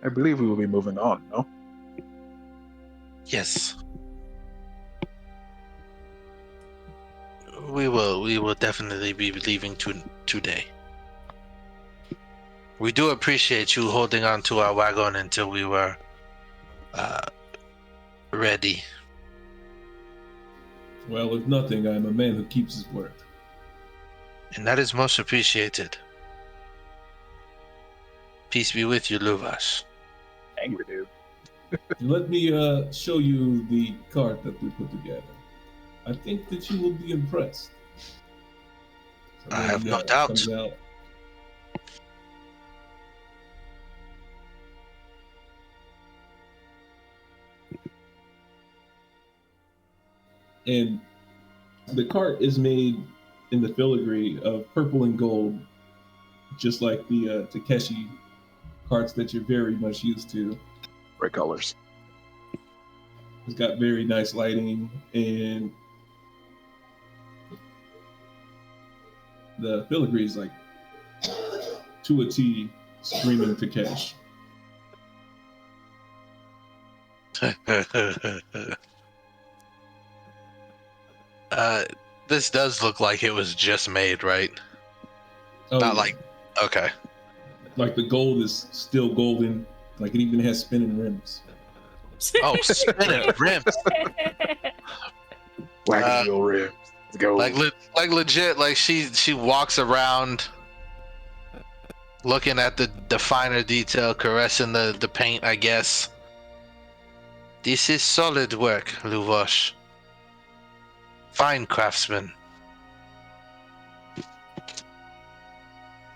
I believe we will be moving on, no? Yes. We will definitely be leaving today. We do appreciate you holding on to our wagon until we were ready. Well, if nothing, I am a man who keeps his word. And that is most appreciated. Peace be with you, Luvash. Angry dude. Let me show you the cart that we put together. I think that you will be impressed. So I have then, no doubt. comes out. And the cart is made in the filigree of purple and gold, just like the Takeshi carts that you're very much used to. Great colors. It's got very nice lighting, and the filigree is like to a T screaming Takeshi. This does look like it was just made, right? Oh, Not yeah. like, okay. Like the gold is still golden. Like it even has spinning rims. Oh, spinning rims. Wagon wheel rims. Let's go. Like legit, like she walks around looking at the finer detail, caressing the paint, I guess. This is solid work, Luvosh. Fine craftsman.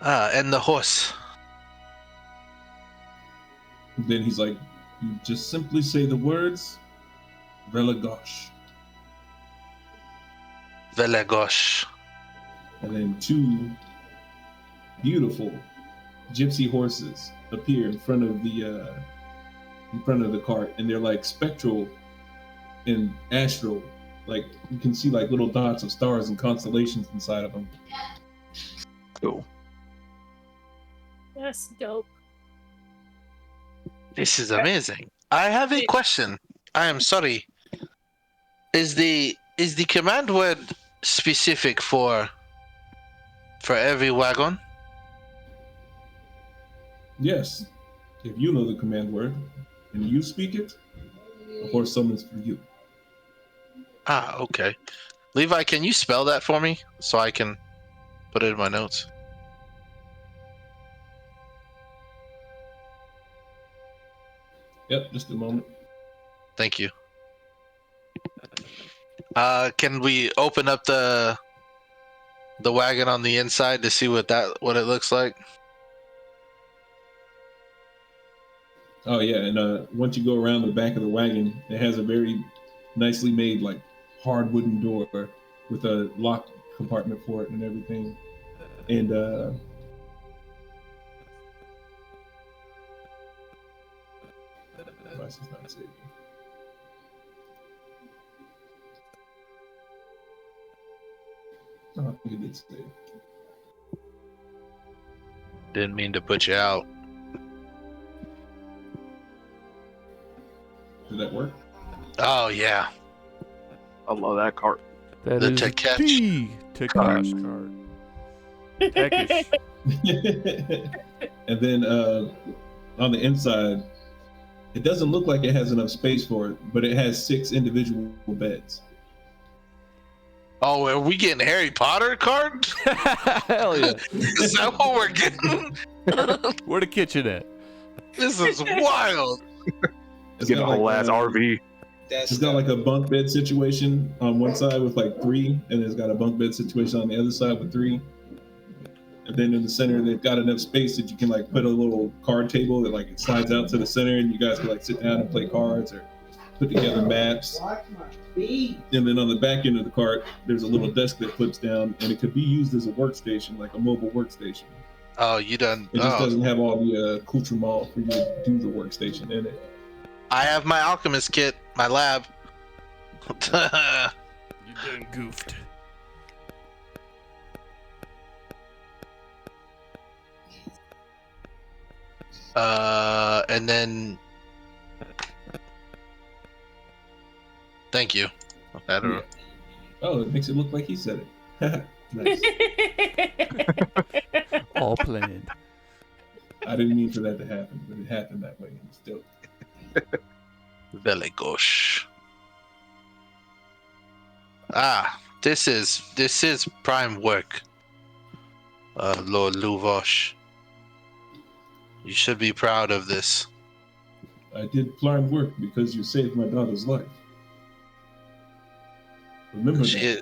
And the horse. Then he's like, you just simply say the words, Velagosh. Velagosh. And then two beautiful gypsy horses appear in front of the cart, and they're like spectral and astral. Like you can see like little dots of stars and constellations inside of them. Cool. That's dope. This is amazing. I have a question. I am sorry. Is the command word specific for every wagon? Yes, if you know the command word and you speak it, the horse summons for you. Ah, okay. Levi, can you spell that for me so I can put it in my notes? Yep, just a moment. Thank you. Can we open up the wagon on the inside to see what it looks like? Oh yeah, and once you go around the back of the wagon, it has a very nicely made like hard wooden door with a lock compartment for it and everything. And device is not saving. Oh, I think it did save. Didn't mean to put you out. Did that work? Oh yeah. I love that cart. That The is Takeshi. the Takeshi card. Takeshi. And then on the inside, it doesn't look like it has enough space for it, but it has 6 individual beds. Oh, are we getting Harry Potter card? Hell yeah. Is that what we're getting? Where the kitchen at? This is wild. It's Get a got whole like, ass RV. It's got like a bunk bed situation on one side with like 3, and it's got a bunk bed situation on the other side with 3. And then in the center, they've got enough space that you can like put a little card table that like it slides out to the center, and you guys can like sit down and play cards or put together maps. And then on the back end of the cart, there's a little desk that flips down, and it could be used as a workstation, like a mobile workstation. Oh, you done? It just Oh, doesn't have all the accoutrement for you to do the workstation in it. I have my alchemist kit, my lab. You done goofed. And then thank you. I don't know. Oh, it makes it look like he said it. Nice. All planned. I didn't mean for that to happen, but it happened that way. It's dope. Very gosh. Ah, this is prime work. Lord Luvosh. You should be proud of this. I did prime work because you saved my daughter's life. Remember that. Shit.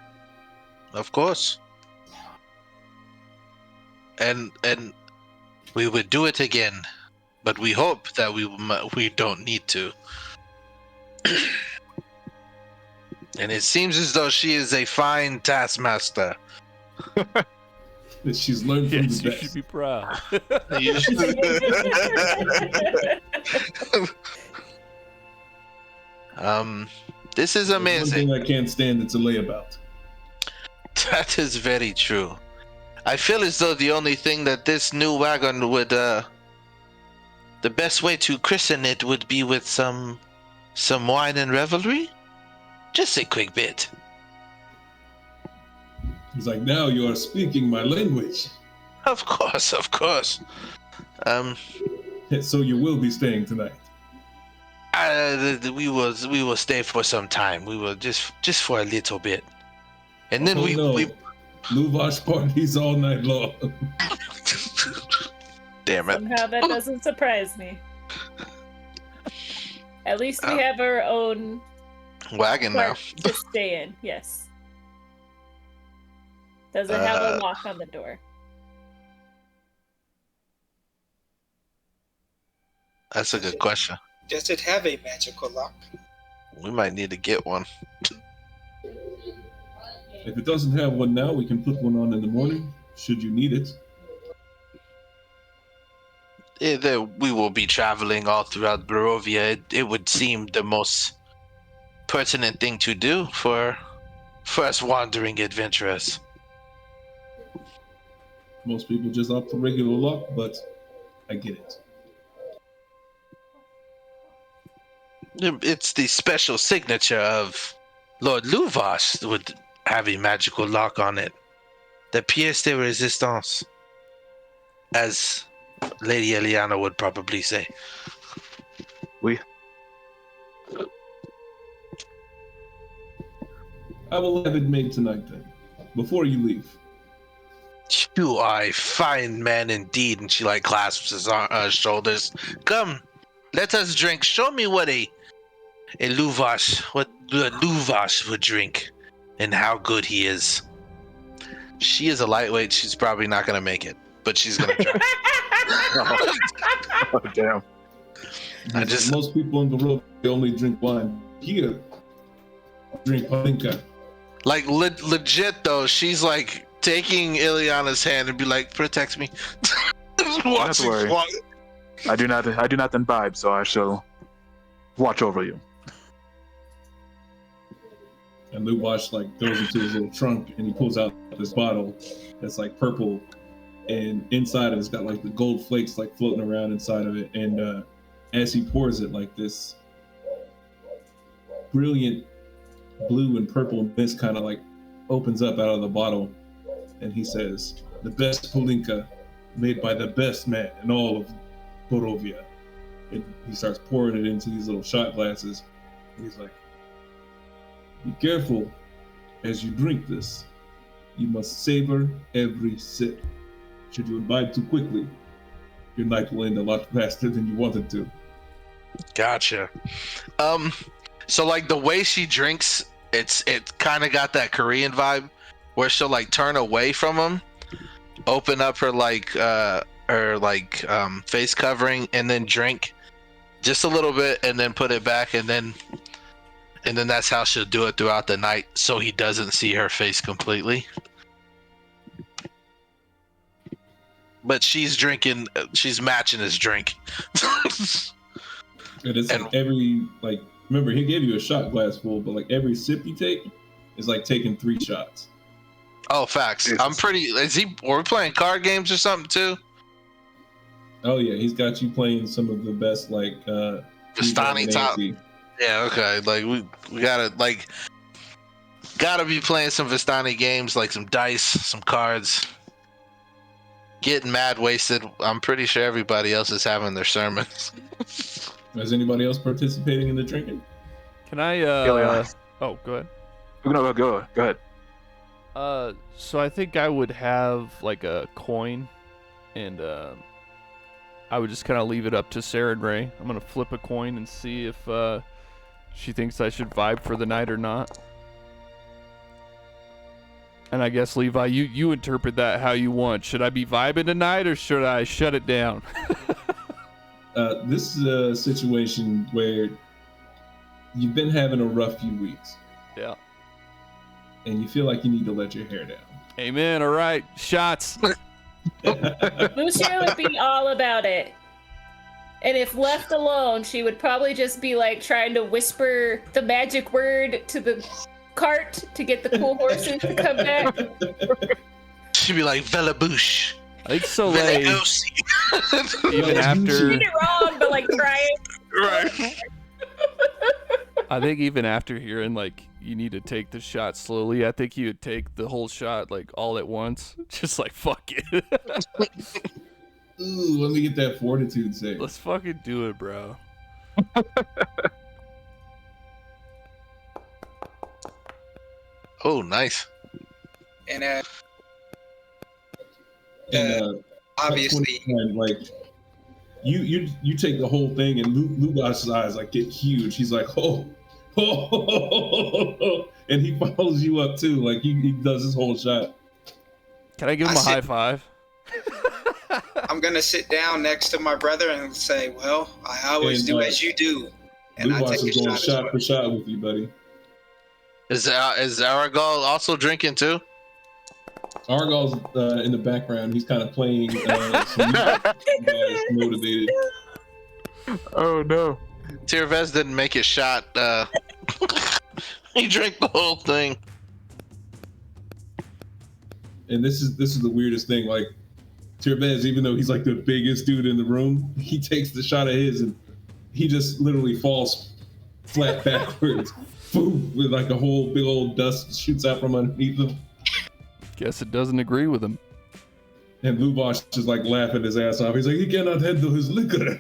Of course. And we would do it again, but we hope that we don't need to. And it seems as though she is a fine taskmaster, That she's learned from Yes, the you should best. be proud. This is There's one amazing. thing I can't stand to delay about. That is very true. I feel as though the only thing that this new wagon would, the best way to christen it would be with some wine and revelry. Just a quick bit. He's like, now you are speaking my language. Of course, of course. So you will be staying tonight. We will stay for some time. We will just for a little bit, and then Oh we no, Luvash parties all night long. Damn it. Somehow that doesn't surprise me. At least we have our own Wagon now. part to stay in. Yes. Does it have a lock on the door? That's a good question. Does it have a magical lock? We might need to get one. If it doesn't have one now, we can put one on in the morning, should you need it. We will be traveling all throughout Barovia. It would seem the most pertinent thing to do for us wandering adventurers. Most people just opt for regular lock, but I get it. It's the special signature of Lord Luvash that would have a magical lock on it. The pièce de résistance, as Lady Eliana would probably say. I will have it made tonight then, before you leave. You are a fine man indeed. And she like clasps his shoulders. Come, let us drink. Show me what a Luvash would drink, and how good he is. She is a lightweight. She's probably not gonna make it, but she's gonna try. Oh, damn. Most people in the world, they only drink wine. Here, drink palinka. Like legit though, she's like taking Ileana's hand and be like, "Protect me." Don't worry. I do not imbibe, so I shall watch over you. And Luvash like goes into his little trunk and he pulls out this bottle that's like purple, and inside of it's got like the gold flakes like floating around inside of it. And as he pours it, like this brilliant blue and purple mist kind of like opens up out of the bottle, and he says, "The best Polinka made by the best man in all of Barovia." And he starts pouring it into these little shot glasses. And he's like, "Be careful as you drink this. You must savor every sip. Should you imbibe too quickly, your night will end a lot faster than you wanted to." Gotcha. So like the way she drinks, it kind of got that Korean vibe, where she'll like turn away from him, open up her face covering, and then drink just a little bit, and then put it back, and then that's how she'll do it throughout the night, so he doesn't see her face completely. But she's drinking, she's matching his drink. And it's like every, like, remember, he gave you a shot glass full, but like every sip you take is like taking 3 shots. Oh, facts. I'm pretty. Were we playing card games or something too? Oh yeah, he's got you playing some of the best like Vistani top. Yeah, okay. Like we gotta be playing some Vistani games, like some dice, some cards. Getting mad wasted. I'm pretty sure everybody else is having their sermons. Is anybody else participating in the drinking? Can I Yeah. Oh, go ahead. No, go ahead. So I think I would have like a coin, and I would just kind of leave it up to Sarah and Ray. I'm gonna flip a coin and see if she thinks I should vibe for the night or not. And I guess Levi, you interpret that how you want. Should I be vibing tonight, or should I shut it down? This is a situation where you've been having a rough few weeks. Yeah. And you feel like you need to let your hair down. Amen. All right, shots. Lucia would be all about it. And if left alone, she would probably just be like trying to whisper the magic word to the cart to get the cool horses to come back. She'd be like Velabouche. I think Soleil, Velagossi. even after, Read it wrong, but like trying. Right. I think even after hearing like you need to take the shot slowly, I think you would take the whole shot like all at once, just like fuck it. Ooh, let me get that fortitude save. Let's fucking do it, bro. Oh, nice. And And obviously, 29, like you take the whole thing, and Lubash's eyes like get huge. He's like, oh, and he follows you up too. Like he does his whole shot. Can I give him a high five? I'm gonna sit down next to my brother and say, "Well, I always And, do as you do," and I Lubash take is a going shot. shot for shot with you, buddy. Is Aragol also drinking too? Argyl's in the background. He's kind of playing some music, motivated. Oh no. Tirvez didn't make his shot. He drank the whole thing. And this is the weirdest thing. Like Tirvez, even though he's like the biggest dude in the room, he takes the shot of his and he just literally falls flat backwards. Boom! With like a whole big old dust shoots out from underneath him. Guess it doesn't agree with him. And Lubash just like laughing his ass off. He's like, he cannot handle his liquor.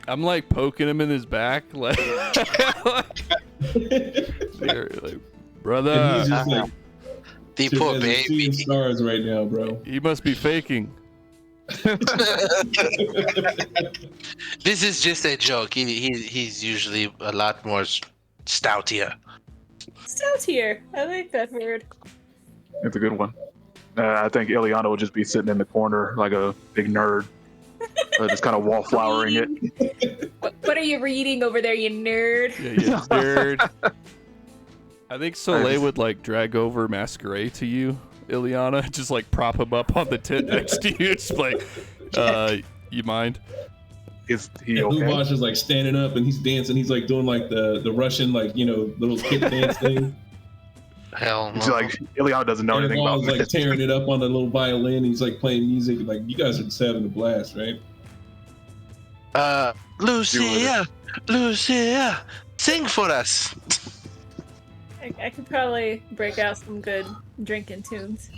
I'm like poking him in his back, like, like brother. And he's just like, The poor Tirvez is seeing baby. stars right now, bro. He must be faking. This is just a joke. He's usually a lot more stoutier. Stout here. I like that word. It's a good one. I think Ileana would just be sitting in the corner like a big nerd, just kind of wallflowering it. What are you reading over there, you nerd? Yeah, you nerd. I think Soleil would like drag over Masquerade to you, Ileana, just like prop him up on the tent next to you. Just like, you mind? Is he And okay? Lubash is like standing up and he's dancing. He's like doing like the Russian like little kick dance thing. Hell It's no. like Ileana doesn't know anything about Aragorn's like this. tearing it up on the little violin. And he's like playing music. Like you guys are just having a blast, right? Lucia, sing for us. I could probably break out some good drinking tunes.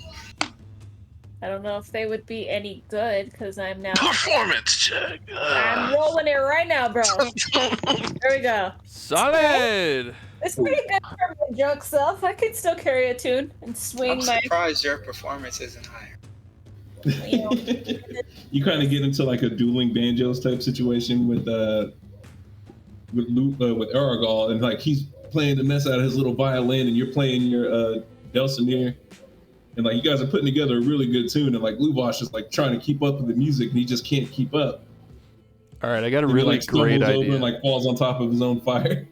I don't know if they would be any good because I'm now. Performance check. I'm rolling it right now, bro. There we go. Solid. It's pretty good for my drunk self. I could still carry a tune and swing I'm my. surprised your performance isn't higher. You know, You kind of get into like a dueling banjos type situation with Aragorn, and like he's playing the mess out of his little violin, and you're playing your dulcimer, and like you guys are putting together a really good tune, and like Lubash is like trying to keep up with the music, and he just can't keep up. All right, I got a And he, really like, stumbles great over idea. and like falls on top of his own fire.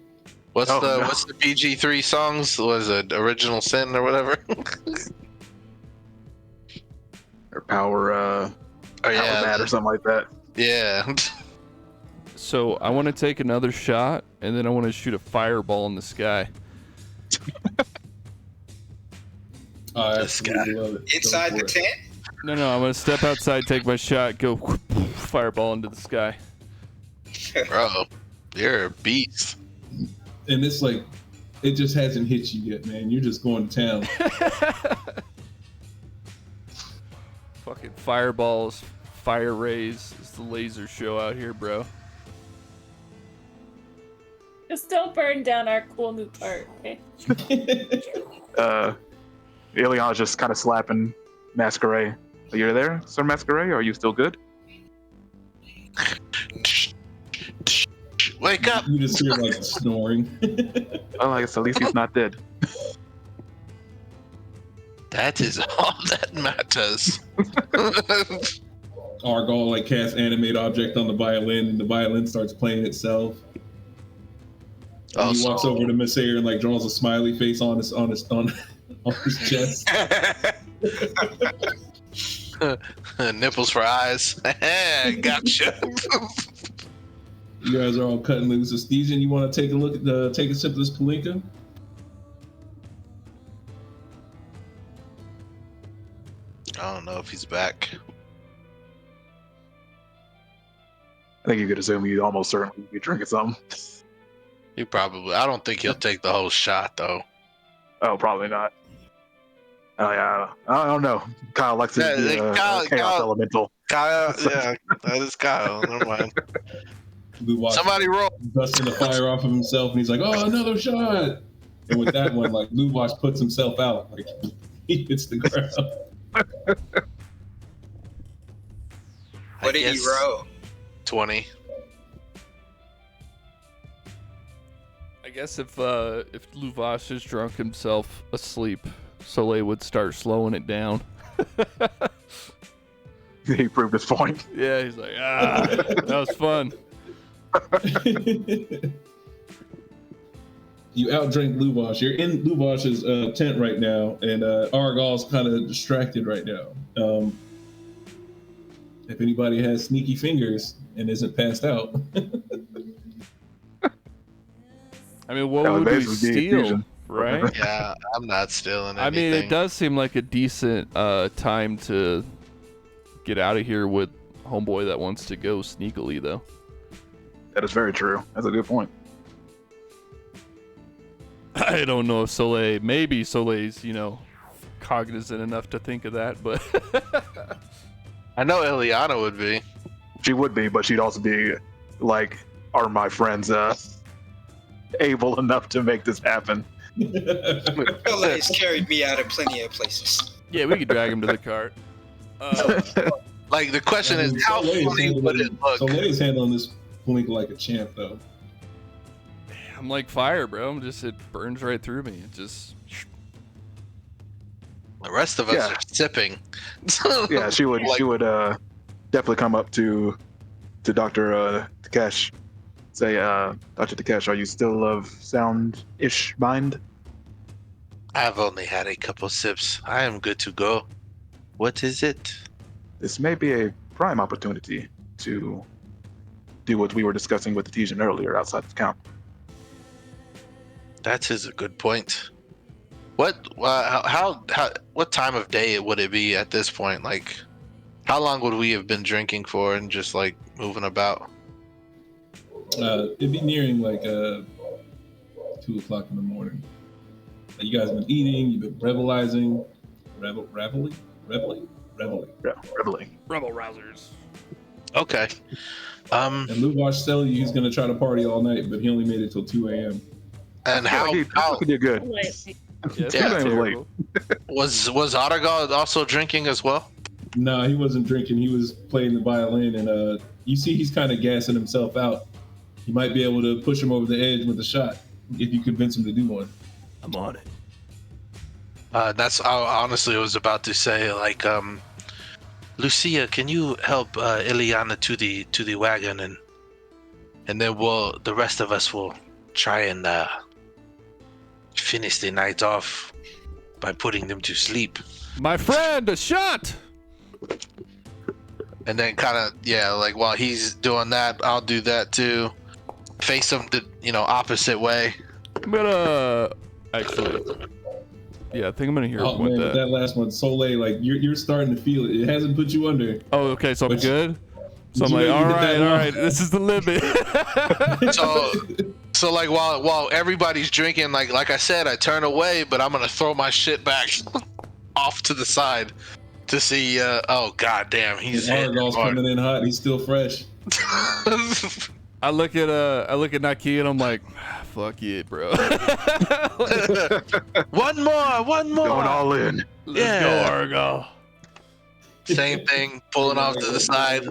What's Oh, no. what's the PG-3 songs? Was it Original Sin or whatever? Or power, Oh power yeah, mad or something like that. yeah. So I want to take another shot, and then I want to shoot a fireball in the sky. I This absolutely love it. Go Inside for the it. tent? No, I'm gonna step outside, take my shot, go fireball into the sky. Bro, you're a beast. And it's like it just hasn't hit you yet, man. You're just going to town. Fucking fireballs, fire rays. It's the laser show out here, bro. just don't burn down our cool new part, okay? Ileana's just kind of slapping Masquerade. Are you there, Sir Masquerade? Are you still good? Wake up! You just hear like snoring. Oh, I guess at least he's not dead. That is all that matters. Argol like casts animate object on the violin, and the violin starts playing itself. And he walks over to Miss Air and like draws a smiley face on his chest. Nipples for eyes. Gotcha. You guys are all cutting loose. Stygian, you want to take a look at take a sip of this Palinka? I don't know if he's back. I think you could assume he'd almost certainly be drinking something. He probably. I don't think he'll take the whole shot though. Oh, probably not. I don't know. Kyle likes to be Kyle, chaos elemental. Kyle, yeah, that is Kyle. Never mind. Somebody roll. Dusting the fire off of himself, and he's like, "Oh, another shot!" And with that one, like Luwash puts himself out, like he hits the ground. What did he roll? 20. I guess if Luvash is drunk himself asleep, Soleil would start slowing it down. He proved his point. Yeah, he's like, that was fun. You outdrink Luvash. You're in Luvash's tent right now, and Argal's kind of distracted right now. If anybody has sneaky fingers and isn't passed out. I mean, what would we steal, right? Yeah, I'm not stealing anything. I mean, it does seem like a decent time to get out of here with homeboy that wants to go sneakily, though. That is very true. That's a good point. I don't know if maybe Soleil's, cognizant enough to think of that, but I know Ileana would be. She would be, but she'd also be like, are my friends able enough to make this happen? Bella has carried me out of plenty of places. Yeah, we could drag him to the cart. Like, the question is, how funny would it look? Soleil's handling this Palinka like a champ, though. I'm like fire, bro. It burns right through me. It just... The rest of us are sipping. Yeah, she would definitely come up to Dr. Takesh. Say, Dr. Takesh, are you still of sound-ish mind? I've only had a couple sips. I am good to go. What is it? This may be a prime opportunity to do what we were discussing with the Tesian earlier outside the camp. That is a good point. What time of day would it be at this point? Like, how long would we have been drinking for and just like moving about? It'd be nearing like 2 o'clock in the morning. You guys have been eating, you've been revelizing, reveling. Rebel rousers. Okay. And Luvash tell you he's gonna try to party all night, but he only made it till 2 a.m. And he did good. Was Argal also drinking as well? No, he wasn't drinking. He was playing the violin, and you see he's kind of gassing himself out. You might be able to push him over the edge with a shot if you convince him to do one. I'm on it. That's I honestly was about to say, like, Lucia, can you help Ileana to the wagon, and then the rest of us will try and finish the night off by putting them to sleep. My friend, a shot! And then kind of, like while he's doing that, I'll do that too. Face him the opposite way. I'm gonna actually, I think I'm gonna hear him with that. That last one, Soleil, like you're starting to feel it. It hasn't put you under. Oh, okay, so I'm good. So I'm like, all right, this is the limit. So like while everybody's drinking, like I said, I turn away, but I'm gonna throw my shit back off to the side to see. Oh god damn, he's Argal's coming in hot. He's still fresh. I look at Naki and I'm like, fuck it, bro. One more. Going all in. Let's go, Argal. Same thing, pulling off to the side.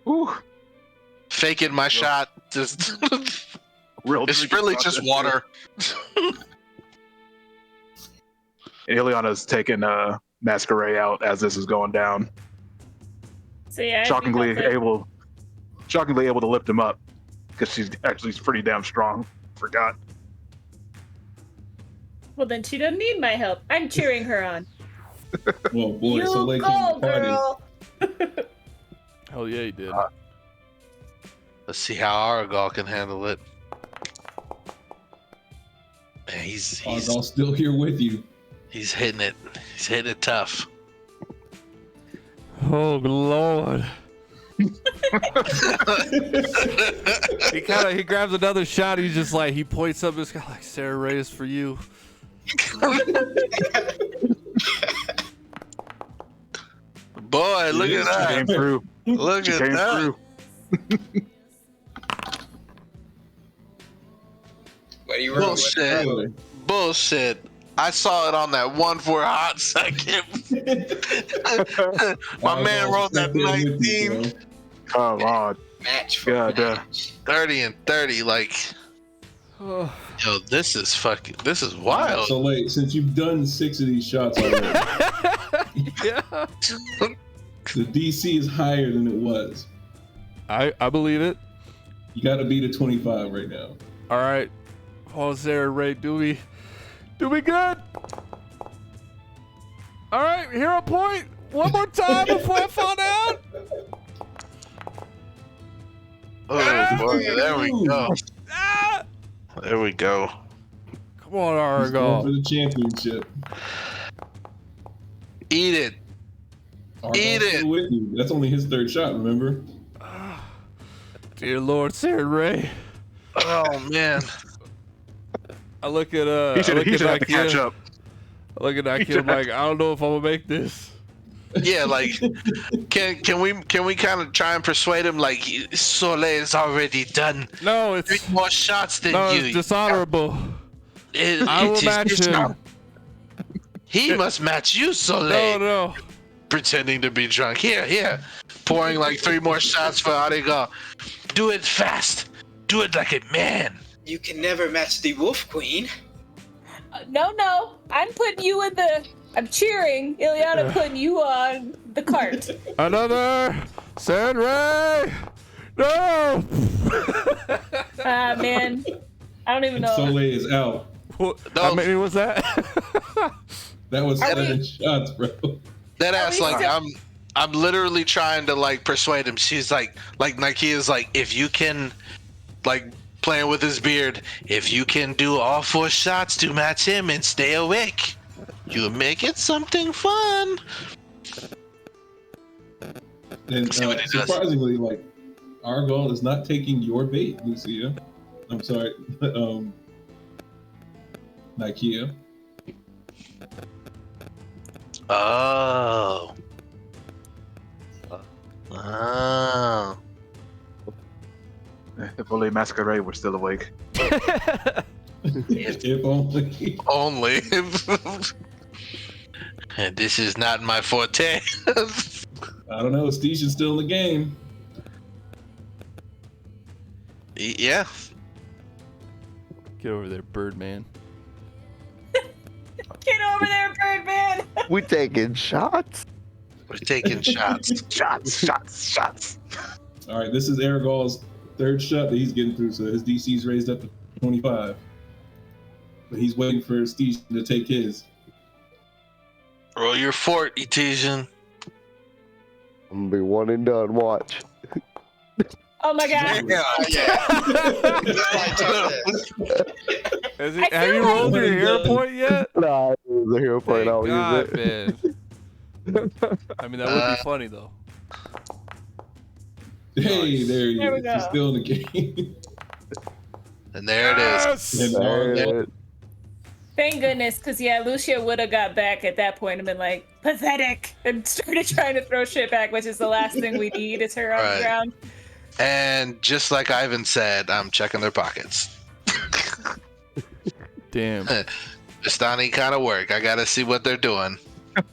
Ooh. Faking my shot. Just it's really just water. Ileana's taking Masquerade out as this is going down. So yeah, Shockingly able to lift him up. because she's actually pretty damn strong. Forgot. Well, then she doesn't need my help. I'm cheering her on. Well, boy, You Soleil came go, to the party. girl. Hell yeah, he did. Let's see how Aragol can handle it. Man, he's Argall's still here with you. he's hitting it. He's hitting it tough. Oh Lord. He grabs another shot. He's just like, he points up this guy like, Sarah Ray is for you. Boy, look at She that. came through. Look She at came that. through. What do you roll? Bullshit. Bullshit. I saw it on that one for a hot second. My man rolled that 19, Come on. Match for God, match. 30 and 30. Like, yo, this is wild. So, wait, since you've done 6 of these shots already, Yeah. the DC is higher than it was. I believe it. You got to beat a 25 right now. All right. Oh, Sarah Ray, do we good? All right, hero point. One more time before I fall down. Oh boy, there we go. Ah! There we go. Come on, He's going for Aragol. the championship. Eat it. Argall's Eat it. still with you. That's only his 3rd shot, remember? Dear Lord, Sarah Ray. Oh man. I look at He should have to catch up. I look at Ikea, I'm like, I don't know if I'm gonna make this. Yeah, like, can we kind of try and persuade him like Soleil is already done No, 3 it's more shots than you. it's dishonorable. I It will is match his him. job. He must match you, Soleil. No. Pretending to be drunk. Here. Pouring like 3 more shots for Arigal. Do it fast. Do it like a man. You can never match the Wolf Queen. No. I'm putting you in the. I'm cheering Ileana, putting you on the cart. Another Sarah Ray. No. Ah, man. I don't even And know. Soleil is out. How many was that? That was Are 7 we- shots, bro. That ass, we like, still- I'm literally trying to like persuade him. She's like Nike is like, if you can, like, playing with his beard, if you can do all 4 shots to match him and stay awake, you make it something fun. And See what he does. surprisingly, like, Argall is not taking your bait, Lucia. I'm sorry, Nikea. Oh. Oh. If only Masquerade were still awake. If only. Only. And this is not my forte. I don't know. Stecian's still in the game. Yeah. Get over there, Birdman. Get over there, Birdman. We taking shots? We're taking shots. Shots. All right, this is Aragall's 3rd shot that he's getting through, so his DC's raised up to 25. But he's waiting for Stecian to take his. Roll your fort, Etesian. I'm gonna be one and done. Watch. Oh my god. Have I feel you like- rolled your hero point yet? Nah, it was a hero point. Thank I'll God, use it. man. I mean, that would be funny though. Hey, there he There we is. He's go. still in the game. And there it is. And There it Argall, is. Thank goodness, because yeah, Lucia would have got back at that point and been like, pathetic, and started trying to throw shit back, which is the last thing we need is her on Right. the ground. And just like Ivan said, I'm checking their pockets. Damn. Vistani kind of work. I gotta see what they're doing.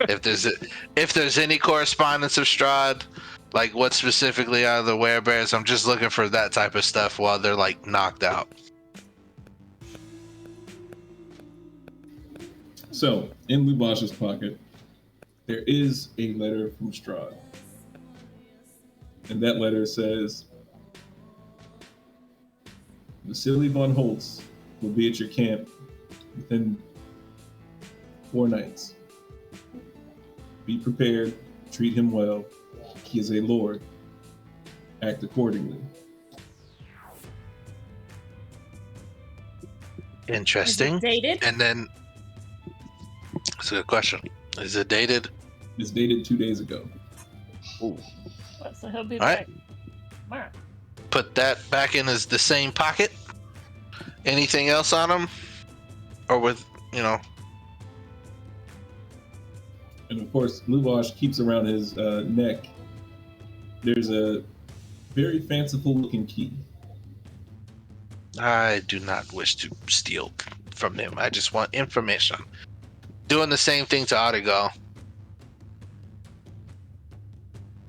If there's any correspondence of Strahd, like what specifically are the werebears, I'm just looking for that type of stuff while they're like knocked out. So, in Lubash's pocket, there is a letter from Strahd. And that letter says, Vasily von Holtz will be at your camp within 4 nights. Be prepared, treat him well. He is a lord. Act accordingly. Interesting. Is it dated? And then, that's a good question. Is it dated? It's dated 2 days ago. Well, so he'll be All right. back tomorrow. Put that back in as the same pocket. Anything else on him? Or with, And of course, Luvash keeps around his neck. There's a very fanciful looking key. I do not wish to steal from him. I just want information. Doing the same thing to Artigal.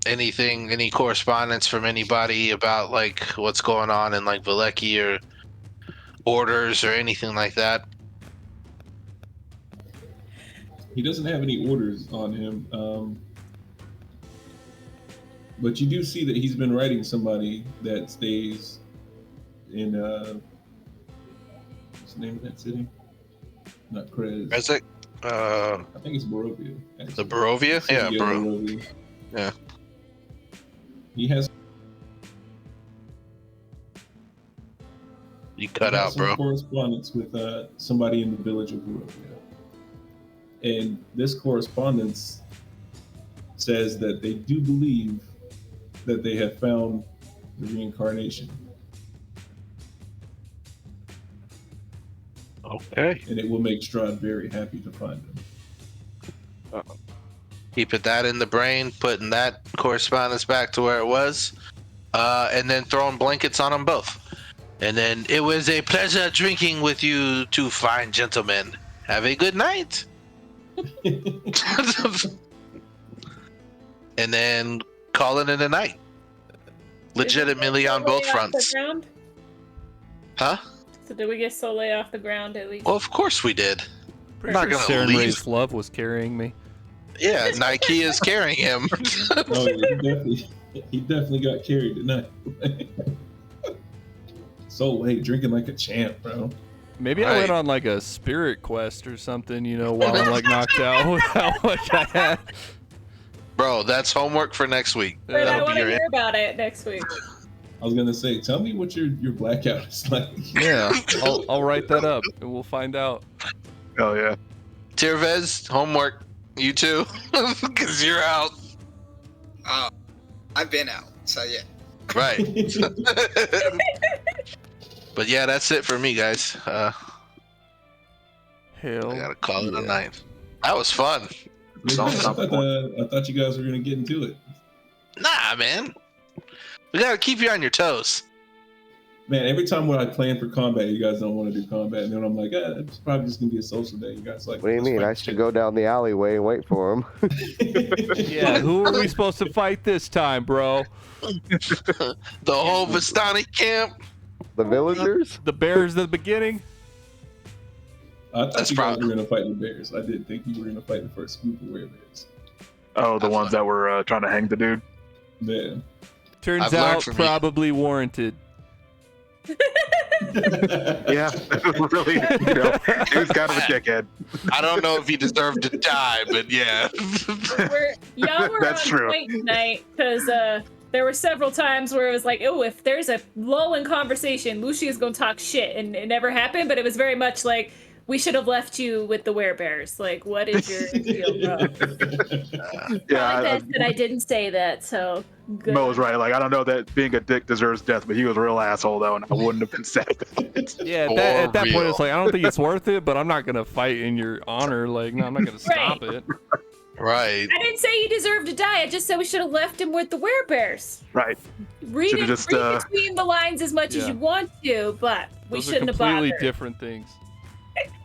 Anything, any correspondence from anybody about like what's going on in like Valeki or orders or anything like that? He doesn't have any orders on him, but you do see that he's been writing somebody that stays in what's the name of that city? Not Krez. Rezek? I think it's Barovia. Actually. The Barovia? Yeah, Barovia. Yeah. He has. You cut he has out, some bro. correspondence with somebody in the village of Barovia, and this correspondence says that they do believe that they have found the reincarnation. Okay. And it will make Strahd very happy to find them. Keeping that in the brain, putting that correspondence back to where it was, and then throwing blankets on them both. And then, it was a pleasure drinking with you two fine gentlemen. Have a good night. And then calling it a night. Legitimately on both fronts. Huh? So did we get Soleil off the ground at least? Well, of course we did. Pretty Not sure gonna Saren leave. Ray's love was carrying me. Yeah, Nike is carrying him. Oh, he definitely got carried tonight. So late, drinking like a champ, bro. Maybe I Right. went on like a spirit quest or something, while I'm like knocked out with how much I had. Bro, that's homework for next week. But I That'll want be to your hear about it next week. I was gonna say, tell me what your blackout is like. Yeah, I'll write that up and we'll find out. Oh yeah. Tirvez, homework. You too, because you're out. I've been out, so yeah. Right. But yeah, that's it for me, guys. Hell, I gotta call it a yeah. night. That was fun. I thought you guys were gonna get into it. Nah, man. We gotta keep you on your toes. Man, every time when I plan for combat, you guys don't want to do combat, and then I'm like, it's probably just gonna be a social day. You guys like, What do you mean? I should go down the alleyway and wait for him. Yeah, who are we supposed to fight this time, bro? The whole Vistani camp. The villagers? The bears at the beginning? I thought That's you guys probably- were gonna fight the bears. I did think you were gonna fight the first group of werebears. Oh, the ones that were trying to hang the dude. Man. Turns I've learned out from you. probably warranted. Yeah, really. He was kind of a dickhead. I don't know if he deserved to die, but yeah. Y'all were That's on true. point tonight because there were several times where it was like, oh, if there's a lull in conversation, Lucia's gonna talk shit, and it never happened. But it was very much like, we should have left you with the werebears. Like, what is your deal, bro? Yeah, Probably best that I didn't say that. So good. Mo was right. Like, I don't know that being a dick deserves death, but he was a real asshole though, and I wouldn't have been sad. Yeah, For at that point, real. it's like, I don't think it's worth it, but I'm not going to fight in your honor. Like, no, I'm not going to stop it. Right. I didn't say he deserved to die. I just said we should have left him with the werebears. Right. Read Should've it, just, read between the lines as much as Yeah. you want to, but we Those are shouldn't have completely bothered. different things.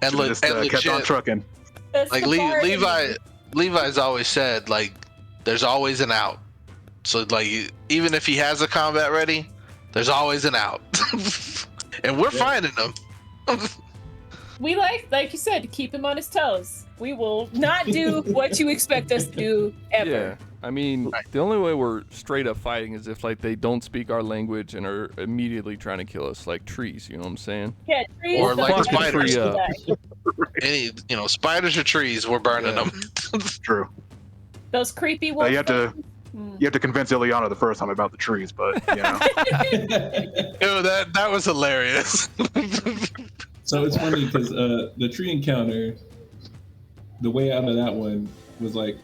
And, Should've just and kept on legit, trucking. That's like the part. Levi's always said, like, there's always an out. So like, even if he has a combat ready, there's always an out. And we're finding them. We like you said, to keep him on his toes. We will not do what you expect us to do ever. Yeah. I mean, Right. the only way we're straight up fighting is if like they don't speak our language and are immediately trying to kill us, like trees. You know what I'm saying? Yeah, trees Or don't like have spiders. to die. Any, spiders or trees, we're burning Yeah. them. True. Those creepy wolves. You have to convince Ileana the first time about the trees, but Yo, that was hilarious. So it's funny because the tree encounter, the way out of that one was like,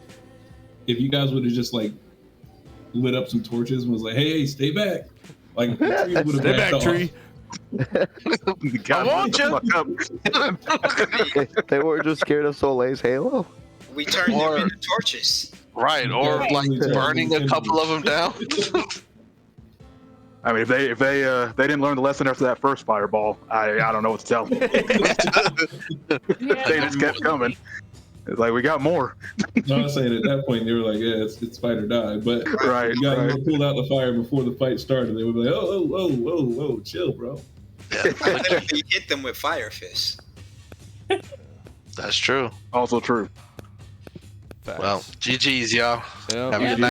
if you guys would have just like lit up some torches and was like, "Hey, stay back!" Like the tree would have Stay backed back, off. tree. God, won't shut the fuck up. They weren't just scared of Soleil's halo. We turned Or- them into torches. Right, or Yeah. like burning a couple of them down. I mean, if they didn't learn the lesson after that first fireball, I don't know what to tell them. They just kept coming. It's like we got more. No, I'm saying at that point they were like, "Yeah, it's fight or die." But Right, you guys right. pulled out the fire before the fight started. They would be like, "Oh, chill, bro." Yeah, I literally hit them with fire fists. that's true. Also true. Facts. Well, GG's, y'all. Yeah. Have a good night.